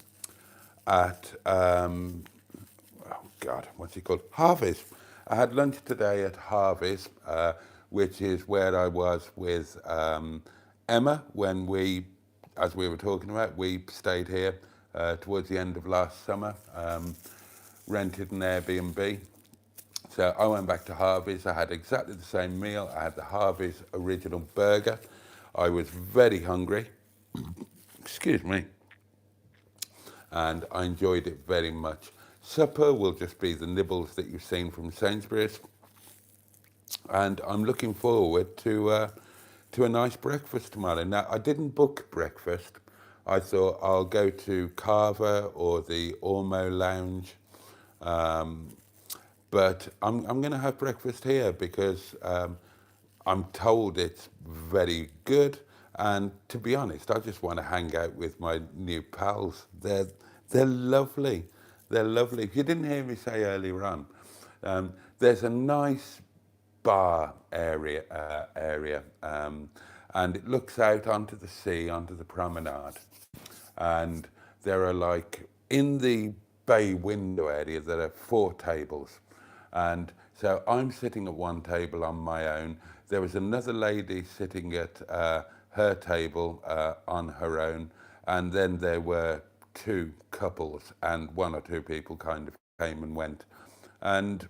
God, what's it called? Harvey's. I had lunch today at Harvey's, which is where I was with Emma when we, as we were talking about, we stayed here towards the end of last summer, rented an Airbnb. So I went back to Harvey's. I had exactly the same meal. I had the Harvey's original burger. I was very hungry. Excuse me. And I enjoyed it very much. Supper will just be the nibbles that you've seen from Sainsbury's. And I'm looking forward to a nice breakfast tomorrow. Now, I didn't book breakfast. I thought I'll go to Carver or the Ormo Lounge. But I'm going to have breakfast here because I'm told it's very good. And to be honest, I just want to hang out with my new pals. They're lovely. They're lovely. If you didn't hear me say earlier on, there's a nice bar area, and it looks out onto the sea, onto the promenade. And there are, like, in the bay window area, there are 4 tables. And so I'm sitting at one table on my own. There was another lady sitting at her table on her own. And then there were 2 couples, and 1 or 2 people kind of came and went. And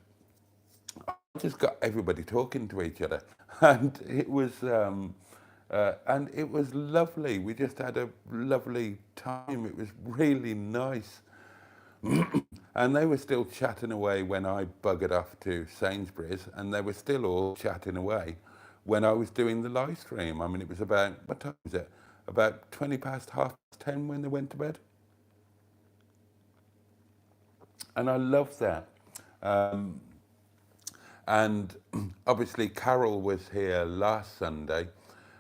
I just got everybody talking to each other. And it was lovely. We just had a lovely time. It was really nice. And they were still chatting away when I buggered off to Sainsbury's, and they were still all chatting away when I was doing the live stream. I mean, it was about, what time was it? About 20 past 10:30 when they went to bed. And I love that. And obviously Carol was here last Sunday,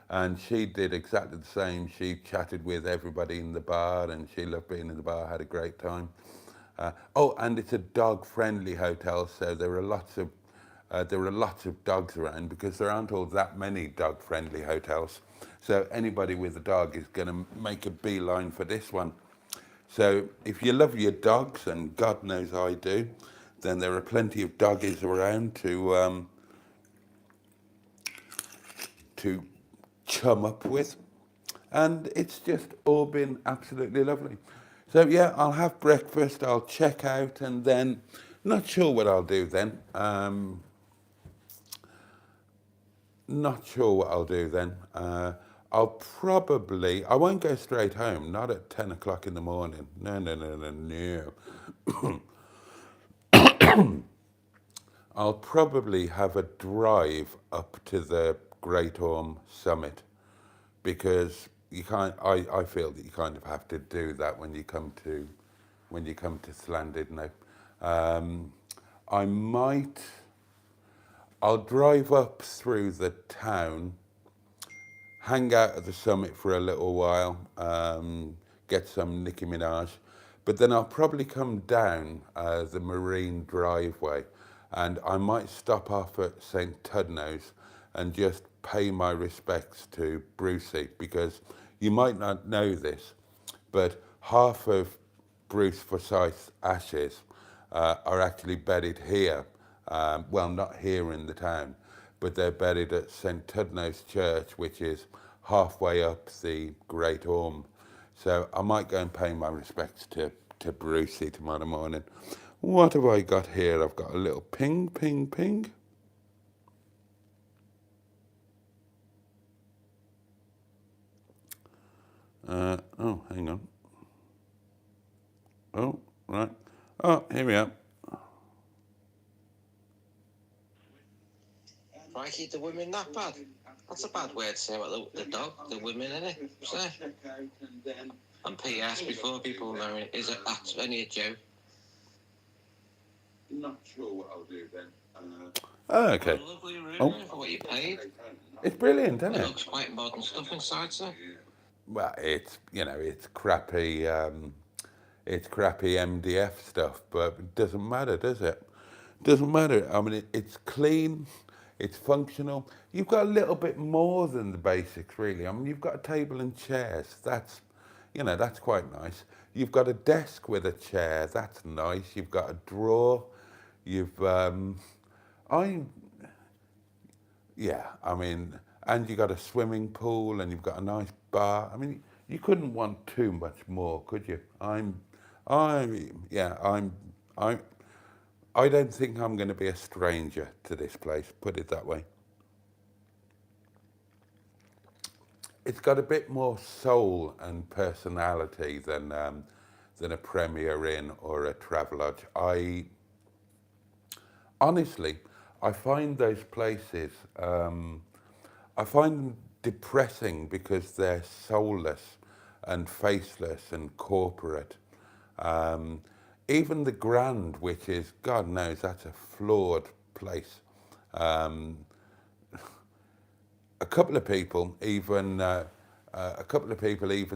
and she did exactly the same. She chatted with everybody in the bar, and she loved being in the bar, had a great time. Oh, and it's a dog-friendly hotel, so there are lots of dogs around because there aren't all that many dog-friendly hotels. So anybody with a dog is going to make a beeline for this one. So if you love your dogs, and God knows I do, then there are plenty of doggies around to chum up with. And it's just all been absolutely lovely. So yeah, I'll have breakfast, I'll check out, and then, not sure what I'll do then. Not sure what I'll do then. I won't go straight home, not at 10 o'clock in the morning. No. I'll probably have a drive up to the Great Orme summit, because you can't. I feel that you kind of have to do that when you come to Llandudno. Um, I might. I'll drive up through the town, hang out at the summit for a little while, get some Nicki Minaj, but then I'll probably come down the marine driveway, and I might stop off at St Tudno's and just pay my respects to Brucey, because you might not know this, but half of Bruce Forsyth's ashes are actually buried here. Well, not here in the town, but they're buried at St Tudno's Church, which is halfway up the Great Orme. So I might go and pay my respects to Brucey tomorrow morning. What have I got here? I've got a little ping, ping, ping. Oh, hang on. Oh, right. Oh, here we are. Crikey, the women that bad? That's a bad word to say about the dog, the women, innit? So, and P.S. before people know it, is it that's only a joke? Not sure what I'll do then. Oh, okay. A lovely room for what you paid. It's brilliant, isn't It it? looks quite modern stuff inside, so. Well, it's crappy. It's crappy MDF stuff, but it doesn't matter, does it? Doesn't matter. I mean, it's clean, it's functional. You've got a little bit more than the basics, really. I mean, you've got a table and chairs. That's quite nice. You've got a desk with a chair. That's nice. You've got a drawer. And you got a swimming pool, and you've got a nice bar. I mean, you couldn't want too much more, could you? I don't think I'm going to be a stranger to this place, put it that way. It's got a bit more soul and personality than a Premier Inn or a Travelodge. Honestly, I find those places, I find them depressing because they're soulless and faceless and corporate. Even the Grand, which is, God knows, that's a flawed place. A couple of people even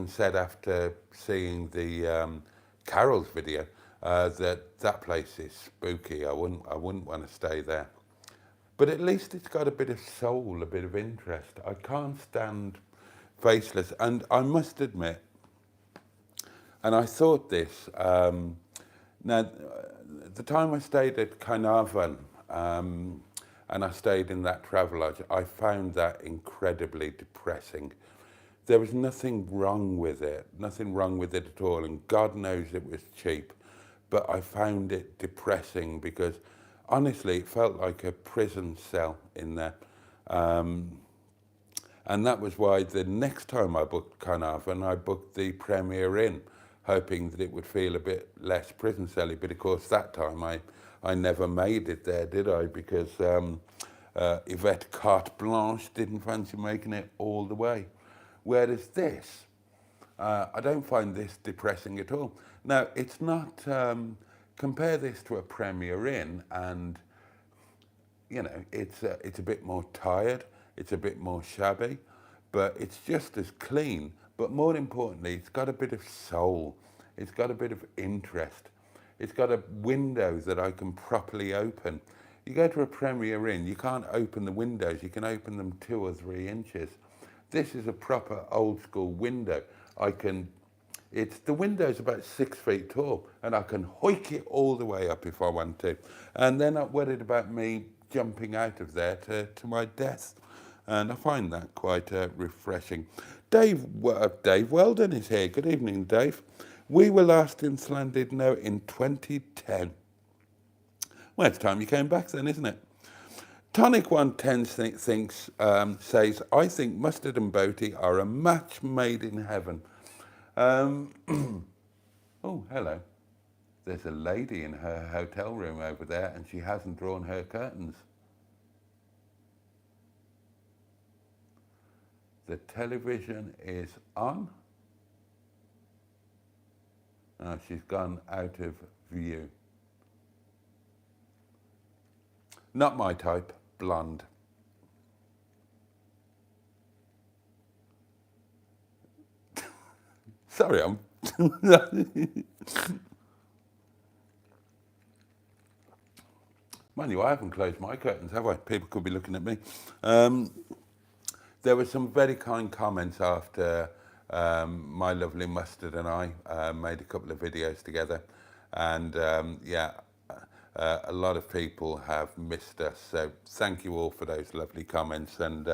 said after seeing the Carol's video that place is spooky. I wouldn't want to stay there. But at least it's got a bit of soul, a bit of interest. I can't stand faceless, and I must admit, and I thought this. Now, the time I stayed at Carnarvon, and I stayed in that Travelodge, I found that incredibly depressing. There was nothing wrong with it at all, and God knows it was cheap, but I found it depressing because honestly, it felt like a prison cell in there. And that was why the next time I booked Carnarvon, I booked the Premier Inn, hoping that it would feel a bit less prison celly. But of course, that time I never made it there, did I? Because Yvette Carte Blanche didn't fancy making it all the way. Whereas this, I don't find this depressing at all. Now, it's not, compare this to a Premier Inn, and, you know, it's a bit more tired, it's a bit more shabby, but it's just as clean. But more importantly, it's got a bit of soul. It's got a bit of interest. It's got a window that I can properly open. You go to a Premier Inn, you can't open the windows. You can open them 2 or 3 inches. This is a proper old school window. The window's about 6 feet tall, and I can hoik it all the way up if I want to. And they're not worried about me jumping out of there to my death. And I find that quite refreshing. Dave Weldon is here. Good evening, Dave. We were last in Llandudno in 2010. Well, it's time you came back then, isn't it? Tonic 110 says, I think Mustard and Boaty are a match made in heaven. Oh, hello. There's a lady in her hotel room over there and she hasn't drawn her curtains. The television is on. She's gone out of view. Not my type, blonde. Sorry, I'm... Mind you, I haven't closed my curtains, have I? People could be looking at me. There were some very kind comments after my lovely Mustard and I made a couple of videos together. And yeah, a lot of people have missed us. So thank you all for those lovely comments. And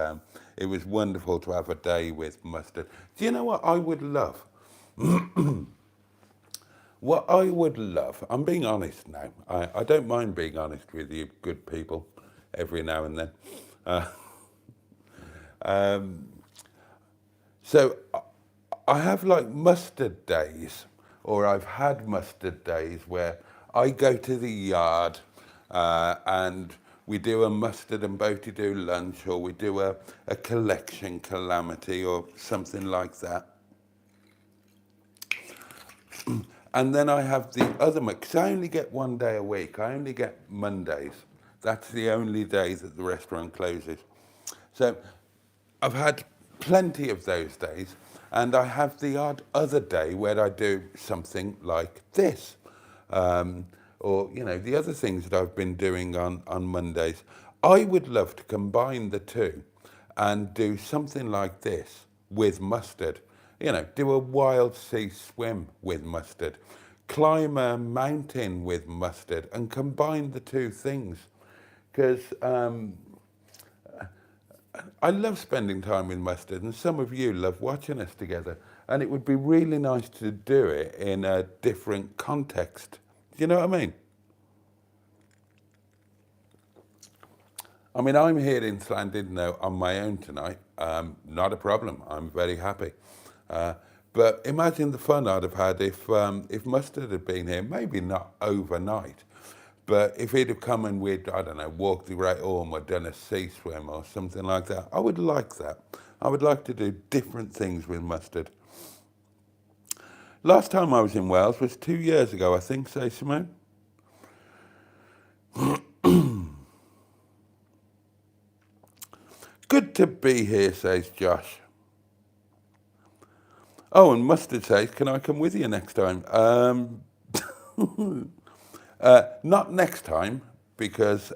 it was wonderful to have a day with Mustard. Do you know what I would love? What I would love, I'm being honest now. I don't mind being honest with you good people every now and then. So I have like Mustard days, or I've had Mustard days where I go to the yard and we do a Mustard and Boaty do lunch, or we do a collection calamity or something like that. And then I have the other, because I only get one day a week. I only get Mondays. That's the only day that the restaurant closes. So I've had plenty of those days, and I have the odd other day where I do something like this. Or, you know, the other things that I've been doing on Mondays. I would love to combine the two and do something like this with Mustard. You know, do a wild sea swim with Mustard, climb a mountain with Mustard, and combine the two things. Because I love spending time with Mustard, and some of you love watching us together. And it would be really nice to do it in a different context. Do you know what I mean? I mean, I'm here in Llandudno on my own tonight. Not a problem. I'm very happy. But imagine the fun I'd have had if Mustard had been here, maybe not overnight, but if he'd have come and we'd, I don't know, walked the Great Orme or done a sea swim or something like that, I would like that. I would like to do different things with Mustard. Last time I was in Wales was 2 years ago, I think, say Simone? Good to be here, says Josh. Oh, and Mustard says, can I come with you next time? Not next time, because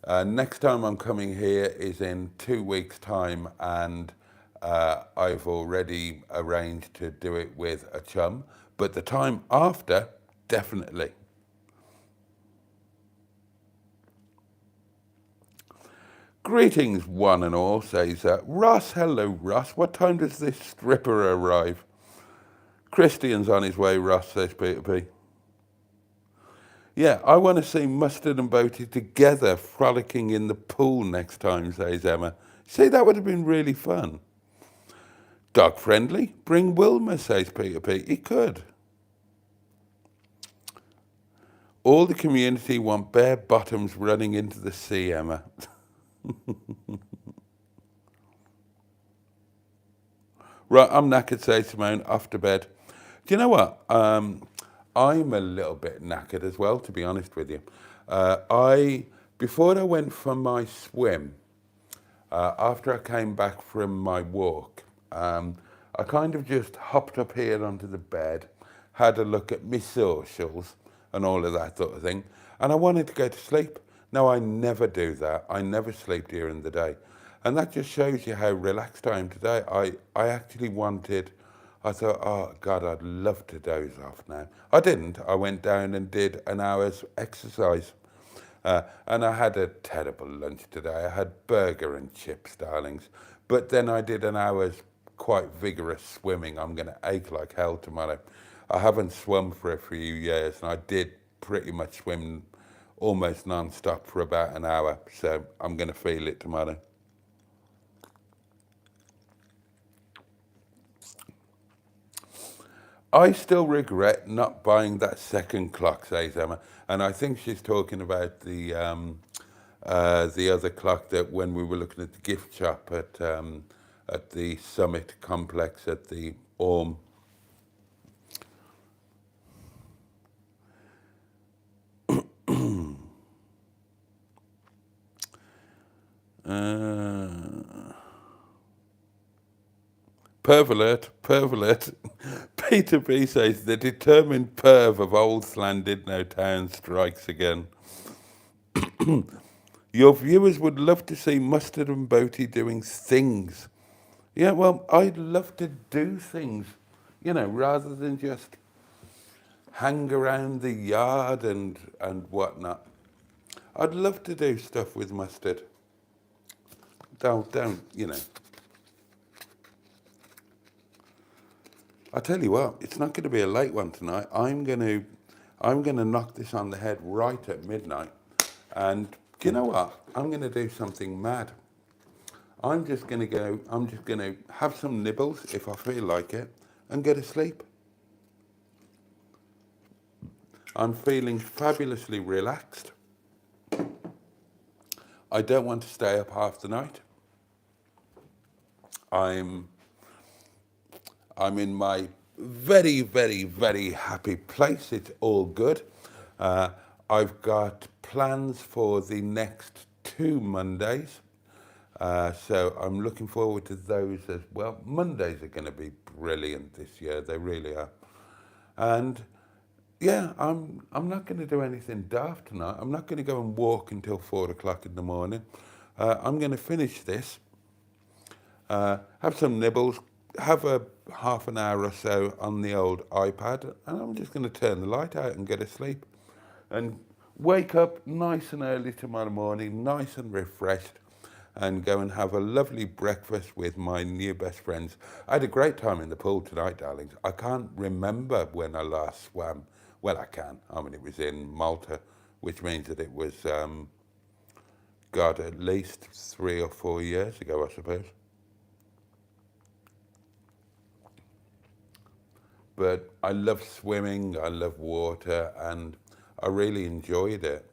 next time I'm coming here is in 2 weeks' time, and I've already arranged to do it with a chum. But the time after, definitely. Greetings, one and all, says Ross. Hello, Ross. What time does this stripper arrive? Christian's on his way, Ross, says Peter P. Yeah, I want to see Mustard and Boaty together frolicking in the pool next time, says Emma. See, that would have been really fun. Dog friendly? Bring Wilma, says Peter P. He could. All the community want bare bottoms running into the sea, Emma. Right, I'm knackered, says Simone, off to bed. Do you know what? I'm a little bit knackered as well, to be honest with you. Before I went for my swim, after I came back from my walk, I kind of just hopped up here onto the bed, had a look at my socials and all of that sort of thing, and I wanted to go to sleep. No, I never do that. I never sleep during the day. And that just shows you how relaxed I am today. I actually wanted, I thought, oh God, I'd love to doze off now. I didn't. I went down and did an hour's exercise. And I had a terrible lunch today. I had burger and chips, darlings. But then I did an hour's quite vigorous swimming. I'm going to ache like hell tomorrow. I haven't swum for a few years, and I did pretty much swim almost non-stop for about an hour, so I'm going to feel it tomorrow. I still regret not buying that second clock, says Emma. And I think she's talking about the other clock that when we were looking at the gift shop at the Summit complex at the Orm. Perv alert. Peter B says, the determined perv of old Llandudno town strikes again. Your viewers would love to see Mustard and Boaty doing things. Yeah, well, I'd love to do things, rather than just hang around the yard and whatnot. I'd love to do stuff with Mustard. Don't. I tell you what, it's not going to be a late one tonight. I'm going to knock this on the head right at midnight. And do you know what? I'm going to do something mad. I'm just going to have some nibbles if I feel like it and go to sleep. I'm feeling fabulously relaxed. I don't want to stay up half the night. I'm in my very, very, very happy place. It's all good. I've got plans for the next 2 Mondays. So I'm looking forward to those as well. Mondays are going to be brilliant this year. They really are. And yeah, I'm not going to do anything daft tonight. I'm not going to go and walk until 4 o'clock in the morning. I'm going to finish this, have some nibbles, have a half an hour or so on the old iPad, and I'm just going to turn the light out and go to sleep and wake up nice and early tomorrow morning, nice and refreshed, and go and have a lovely breakfast with my new best friends. I had a great time in the pool tonight, darlings. I can't remember when I last swam. Well, I can. I mean, it was in Malta, which means that it was, at least 3 or 4 years ago, I suppose. But I love swimming, I love water, and I really enjoyed it.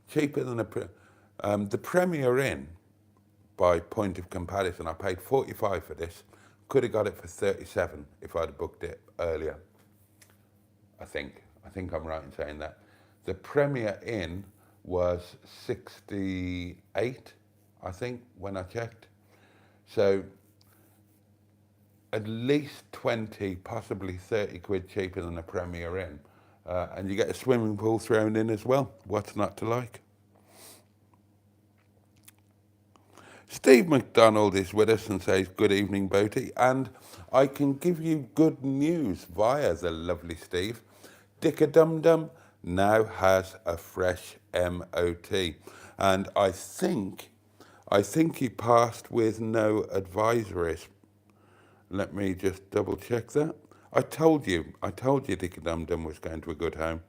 Cheaper than the Premier Inn, by point of comparison, I paid 45 for this. Could have got it for 37 if I'd booked it earlier. I think I'm right in saying that. The Premier Inn was 68, I think, when I checked. So at least 20, possibly 30 quid cheaper than a Premier Inn. And you get a swimming pool thrown in as well. What's not to like? Steve McDonald is with us and says, good evening, Boaty. And I can give you good news via the lovely Steve. Dick-a-Dum-Dum now has a fresh MOT. And I think he passed with no advisories. Let me just double check that. I told you Dick-a-Dum-Dum was going to a good home.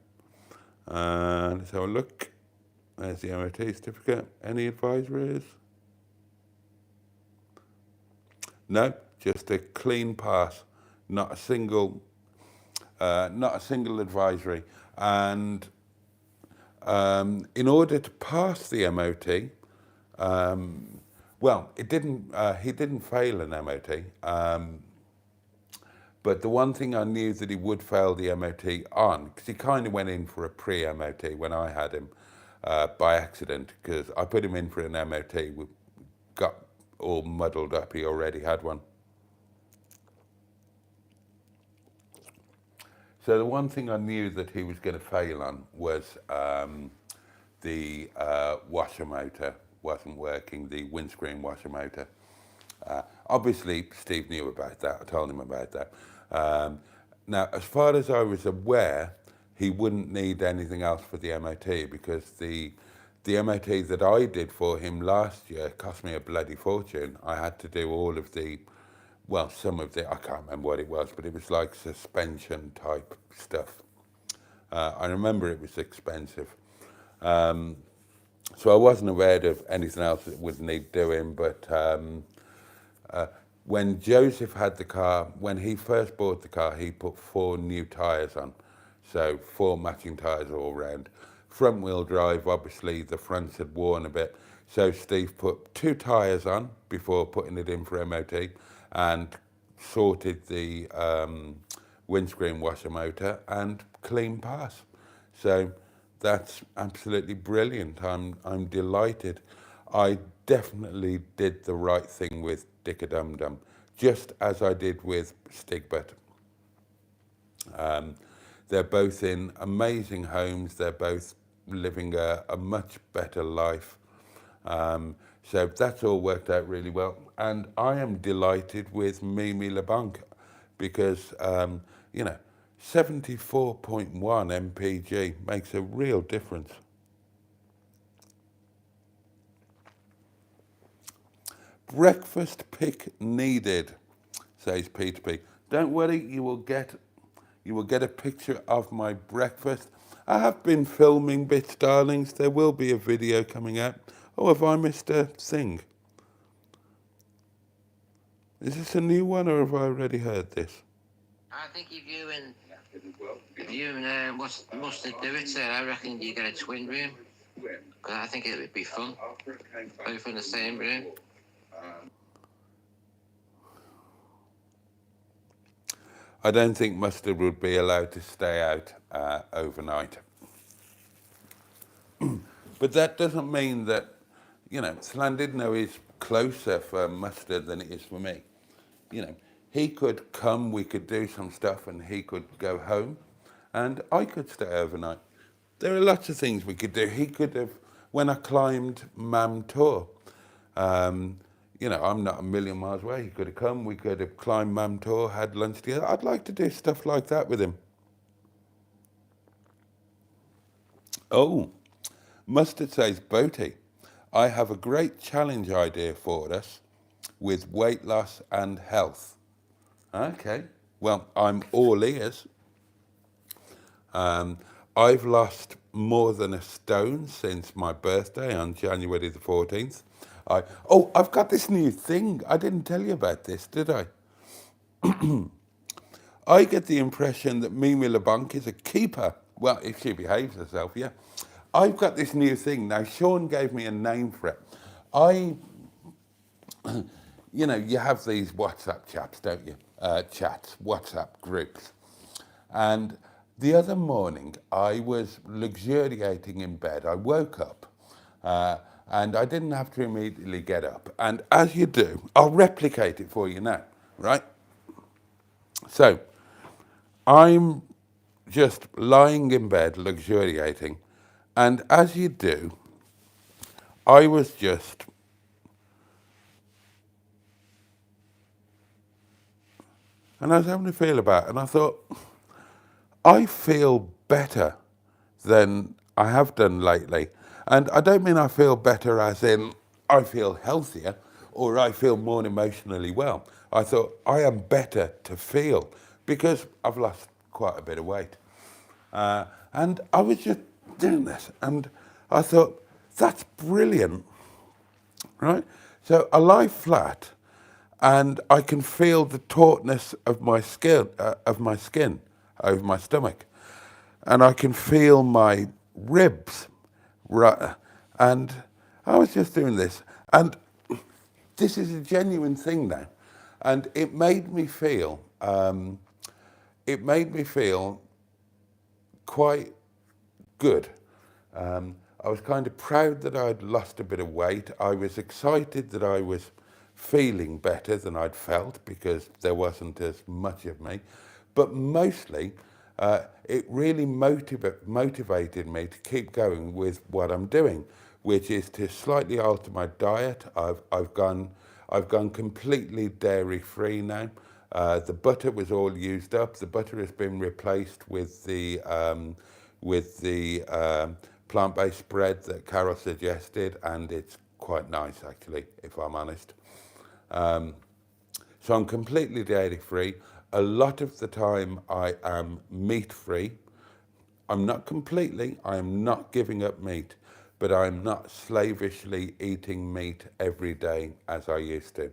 Let's have a look. There's the MOT certificate. Any advisories? No, just a clean pass. Not a single advisory. And in order to pass the MOT, he didn't fail an MOT. But the one thing I knew that he would fail the MOT on, because he kind of went in for a pre-MOT when I had him by accident, because I put him in for an MOT, we got all muddled up, he already had one. So the one thing I knew that he was going to fail on was the washer motor wasn't working, the windscreen washer motor. Obviously, Steve knew about that. I told him about that. Now, as far as I was aware, he wouldn't need anything else for the MOT, because the MOT that I did for him last year cost me a bloody fortune. I had to do all of the, some of the, I can't remember what it was, but it was like suspension type stuff. I remember it was expensive. So I wasn't aware of anything else that would need doing, but when Joseph had the car, when he first bought the car, he put 4 new tyres on. So 4 matching tyres all round. Front wheel drive, obviously the fronts had worn a bit. So Steve put 2 tyres on before putting it in for MOT and sorted the windscreen washer motor and clean pass. So that's absolutely brilliant. I'm delighted. I definitely did the right thing with Dick-a-Dum-Dum, just as I did with Stigbert. They're both in amazing homes. They're both living a much better life. So that's all worked out really well. And I am delighted with Mimi LeBlanc because, you know, 74.1 mpg makes a real difference. Breakfast pick needed, says Peter P. Don't worry, you will get a picture of my breakfast. I have been filming bits, darlings. There will be a video coming out. Oh, have I missed a thing? Is this a new one or have I already heard this? I think if you and Mustard do it, I reckon you get a twin room. Because I think it would be fun. Both in the same room. I don't think Mustard would be allowed to stay out overnight. But that doesn't mean that, you know, Llandudno is closer for Mustard than it is for me. You know, he could come, we could do some stuff, and he could go home, and I could stay overnight. There are lots of things we could do. He could have, when I climbed Mam Tor, you know, I'm not a million miles away. He could have come, we could have climbed Mam Tor, had lunch together. I'd like to do stuff like that with him. Oh, Mustard says, Boaty, I have a great challenge idea for us with weight loss and health. Okay, well, I'm all ears. I've lost more than a stone since my birthday on January the 14th. I've got this new thing. I didn't tell you about this, did I? I get the impression that Mimi LeBlanc is a keeper. Well, if she behaves herself, yeah. I've got this new thing. Now, Sean gave me a name for it. You know, you have these WhatsApp chats, don't you? WhatsApp groups. And the other morning, I was luxuriating in bed. I woke up and I didn't have to immediately get up. And as you do, I'll replicate it for you now, right? So I'm just lying in bed, luxuriating. And as you do, I was just and I was having a feel about it, and I thought, I feel better than I have done lately. And I don't mean I feel better as in I feel healthier or I feel more emotionally well. I thought I am better to feel because I've lost quite a bit of weight. And I was just doing this and I thought, that's brilliant, right? So I lie flat and I can feel the tautness of my skin over my stomach. And I can feel my ribs, right? And I was just doing this. And this is a genuine thing now. And it made me feel quite good. I was kind of proud that I'd lost a bit of weight. I was excited that I was feeling better than I'd felt because there wasn't as much of me. But mostly, it really motivated me to keep going with what I'm doing, which is to slightly alter my diet. I've gone completely dairy-free now. The butter was all used up. The butter has been replaced with the plant-based spread that Carol suggested, and it's quite nice actually, if I'm honest. So I'm completely dairy-free. A lot of the time I am meat-free. I'm not completely, I am not giving up meat, but I'm not slavishly eating meat every day as I used to.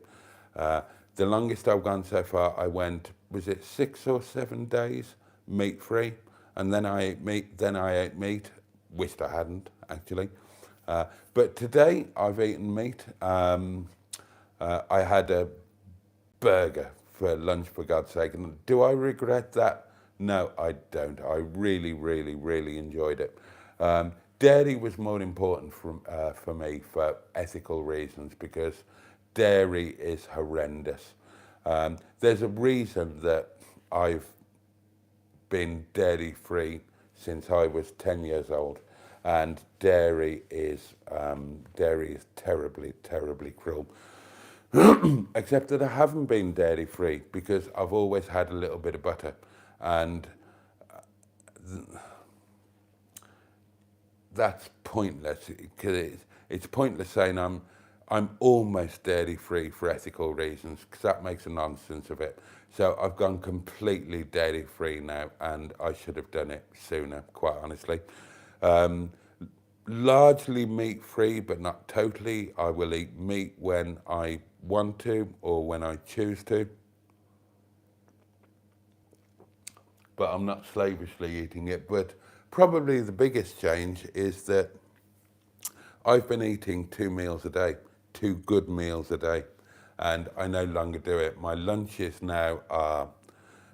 The longest I've gone so far, I went, was it 6 or 7 days meat free, and then I ate meat. Wished I hadn't actually, but today I've eaten meat. I had a burger for lunch, for God's sake, and do I regret that? No, I don't. I really, really, really enjoyed it. Dairy was more important for me for ethical reasons, because dairy is horrendous. There's a reason that I've been dairy free since I was 10 years old, and dairy is terribly, terribly cruel. Except that I haven't been dairy free because I've always had a little bit of butter, and that's pointless, because it's pointless saying I'm almost dairy free for ethical reasons, because that makes a nonsense of it. So I've gone completely dairy free now, and I should have done it sooner, quite honestly. Largely meat free, but not totally. I will eat meat when I want to or when I choose to, but I'm not slavishly eating it. But probably the biggest change is that I've been eating 2 meals a day, 2 good meals a day, and I no longer do it. My lunches now are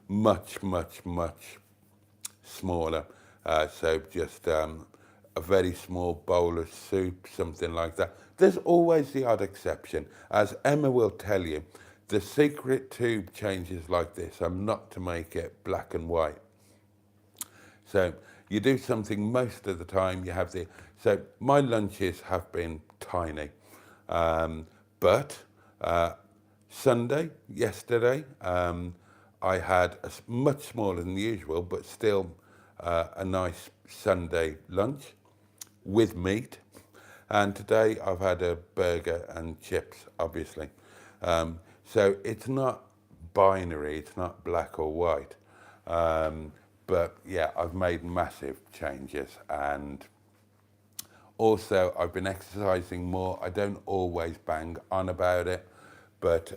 much, much, much smaller. So just a very small bowl of soup, something like that. There's always the odd exception. As Emma will tell you, the secret to changes like this are not to make it black and white. So you do something most of the time, you have so my lunches have been tiny. But Sunday, yesterday, I had a much smaller than usual, but still a nice Sunday lunch with meat. And today I've had a burger and chips, obviously. So it's not binary, it's not black or white. But yeah, I've made massive changes, and also I've been exercising more. I don't always bang on about it, but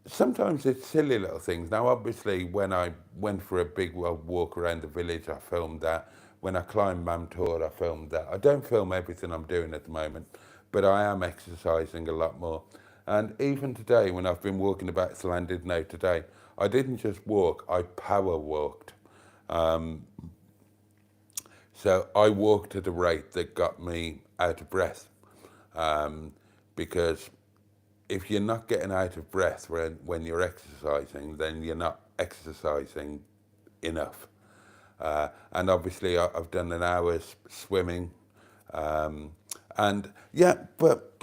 sometimes it's silly little things. Now, obviously, when I went for a big walk around the village, I filmed that. When I climbed Mamtor, I filmed that. I don't film everything I'm doing at the moment, but I am exercising a lot more. And even today, when I've been walking about Llandudno today, I didn't just walk, I power walked. So I walked at a rate that got me out of breath, because if you're not getting out of breath when you're exercising, then you're not exercising enough. And obviously I've done an hour's swimming, and yeah, but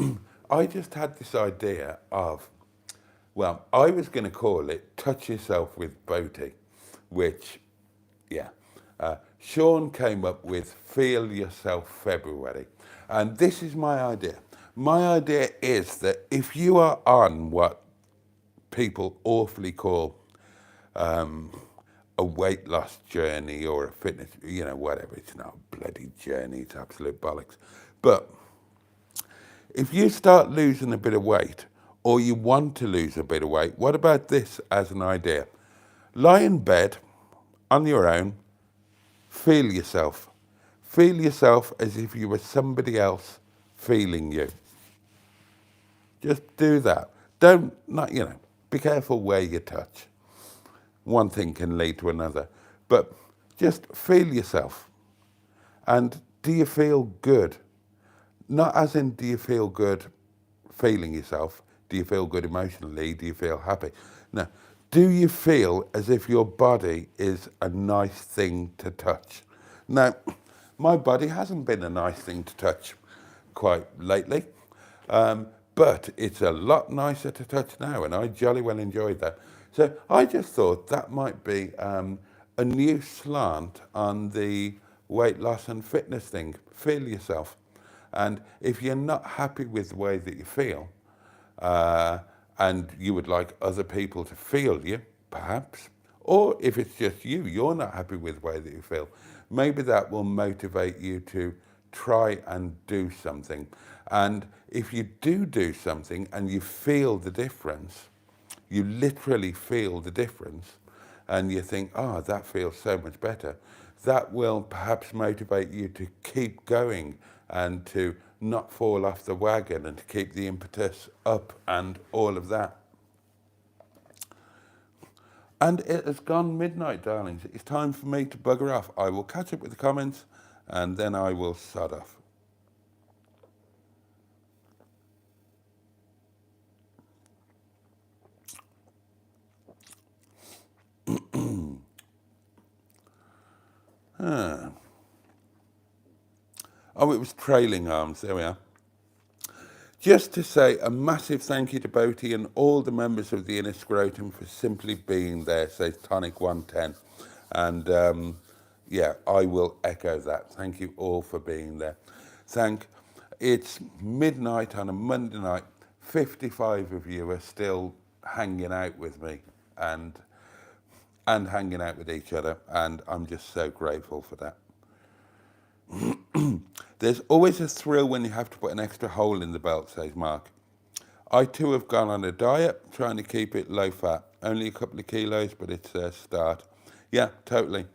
I just had this idea of, well, I was going to call it Touch Yourself with Boaty, which, yeah, Sean came up with Feel Yourself February. And this is my idea. My idea is that if you are on what people awfully call a weight loss journey or a fitness, whatever, it's not a bloody journey, it's absolute bollocks. But if you start losing a bit of weight, or you want to lose a bit of weight, what about this as an idea? Lie in bed on your own, feel yourself. Feel yourself as if you were somebody else feeling you. Just do that. Be careful where you touch. One thing can lead to another, but just feel yourself. And do you feel good? Not as in, do you feel good feeling yourself? Do you feel good emotionally? Do you feel happy? No. Do you feel as if your body is a nice thing to touch? Now, my body hasn't been a nice thing to touch quite lately, but it's a lot nicer to touch now, and I jolly well enjoyed that. So I just thought that might be a new slant on the weight loss and fitness thing. Feel yourself. And if you're not happy with the way that you feel, and you would like other people to feel you, perhaps, or if it's just you're not happy with the way that you feel, maybe that will motivate you to try and do something. And if you do something and you feel the difference, you literally feel the difference, and you think, oh, that feels so much better, that will perhaps motivate you to keep going and to not fall off the wagon and to keep the impetus up and all of that. And it has gone midnight, darlings. It's time for me to bugger off. I will catch up with the comments and then I will sod off. Oh, it was trailing arms. There we are. Just to say a massive thank you to Boaty and all the members of the Inner Scrotum for simply being there, says Tonic 110. And yeah, I will echo that. Thank you all for being there. It's midnight on a Monday night. 55 of you are still hanging out with me and hanging out with each other. And I'm just so grateful for that. There's always a thrill when you have to put an extra hole in the belt, says Mark. I too have gone on a diet, trying to keep it low fat. Only a couple of kilos, but it's a start. Yeah, totally.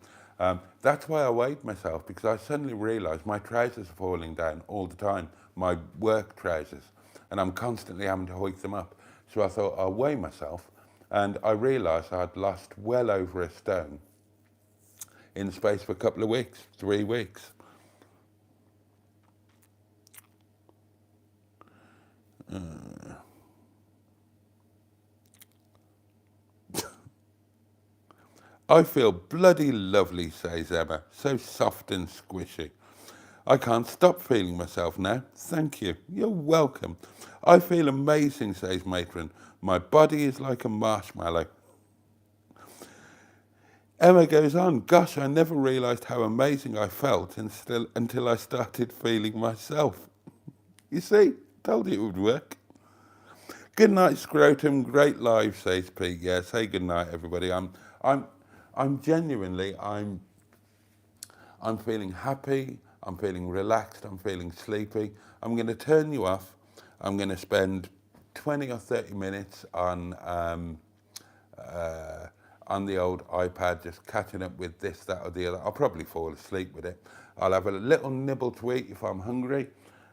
That's why I weighed myself, because I suddenly realised my trousers are falling down all the time, my work trousers, and I'm constantly having to hoik them up. So I thought I'll weigh myself, and I realised I'd lost well over a stone in the space of a couple of weeks, 3 weeks. I feel bloody lovely, says Emma. So soft and squishy. I can't stop feeling myself now. Thank you. You're welcome. I feel amazing, says Matron. My body is like a marshmallow. Emma goes on, gosh, I never realised how amazing I felt until I started feeling myself. You see, told you it would work. Good night, Scrotum. Great live, says Pete. Yeah, say good night, everybody. I'm genuinely, I'm feeling happy. I'm feeling relaxed. I'm feeling sleepy. I'm going to turn you off. I'm going to spend 20 or 30 minutes on the old iPad, just catching up with this, that, or the other. I'll probably fall asleep with it. I'll have a little nibble to eat if I'm hungry,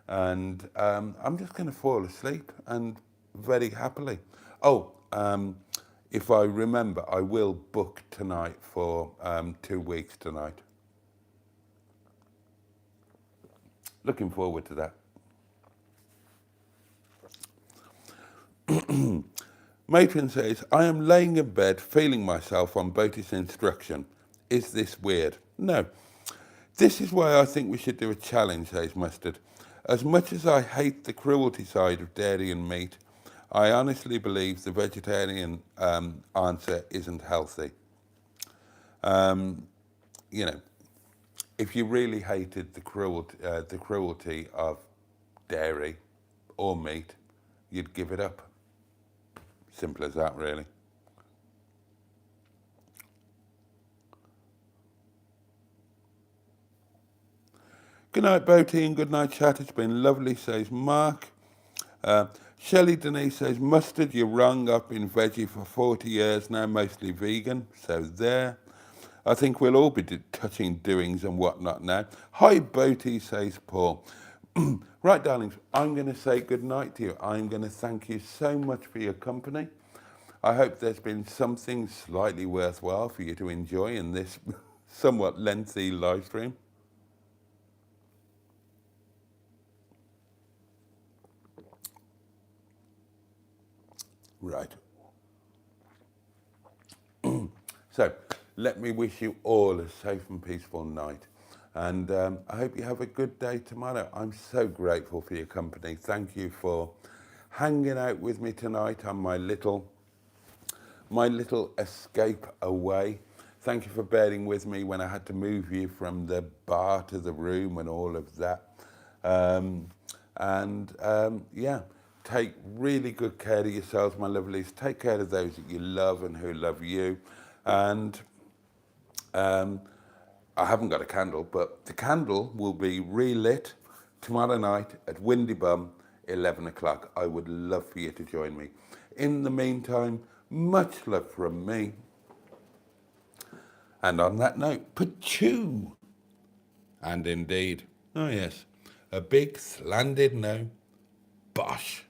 and I'm just going to fall asleep and very happily. Oh, if I remember, I will book tonight for 2 weeks tonight. Looking forward to that. Matron says, I am laying in bed feeling myself on Boaty's instruction. Is this weird? No. This is why I think we should do a challenge, says Mustard. As much as I hate the cruelty side of dairy and meat, I honestly believe the vegetarian answer isn't healthy. You know, if you really hated the cruelty of dairy or meat, you'd give it up. Simple as that, really. Good night, Boaty, and good night, chat. It's been lovely, says Mark. Shelley Denise says, Mustard, you're wrong. I've been veggie for 40 years now, mostly vegan. So there. I think we'll all be touching doings and whatnot now. Hi, Boaty, says Paul. Right, darlings, I'm going to say good night to you. I'm going to thank you so much for your company. I hope there's been something slightly worthwhile for you to enjoy in this somewhat lengthy live stream. Right. So, let me wish you all a safe and peaceful night. And I hope you have a good day tomorrow. I'm so grateful for your company. Thank you for hanging out with me tonight on my little escape away. Thank you for bearing with me when I had to move you from the bar to the room and all of that. Yeah, take really good care of yourselves, my lovelies. Take care of those that you love and who love you. And I haven't got a candle, but the candle will be relit tomorrow night at Windy Bum, 11 o'clock. I would love for you to join me. In the meantime, much love from me. And on that note, pachoo! And indeed, oh yes, a big slanted no, bosh.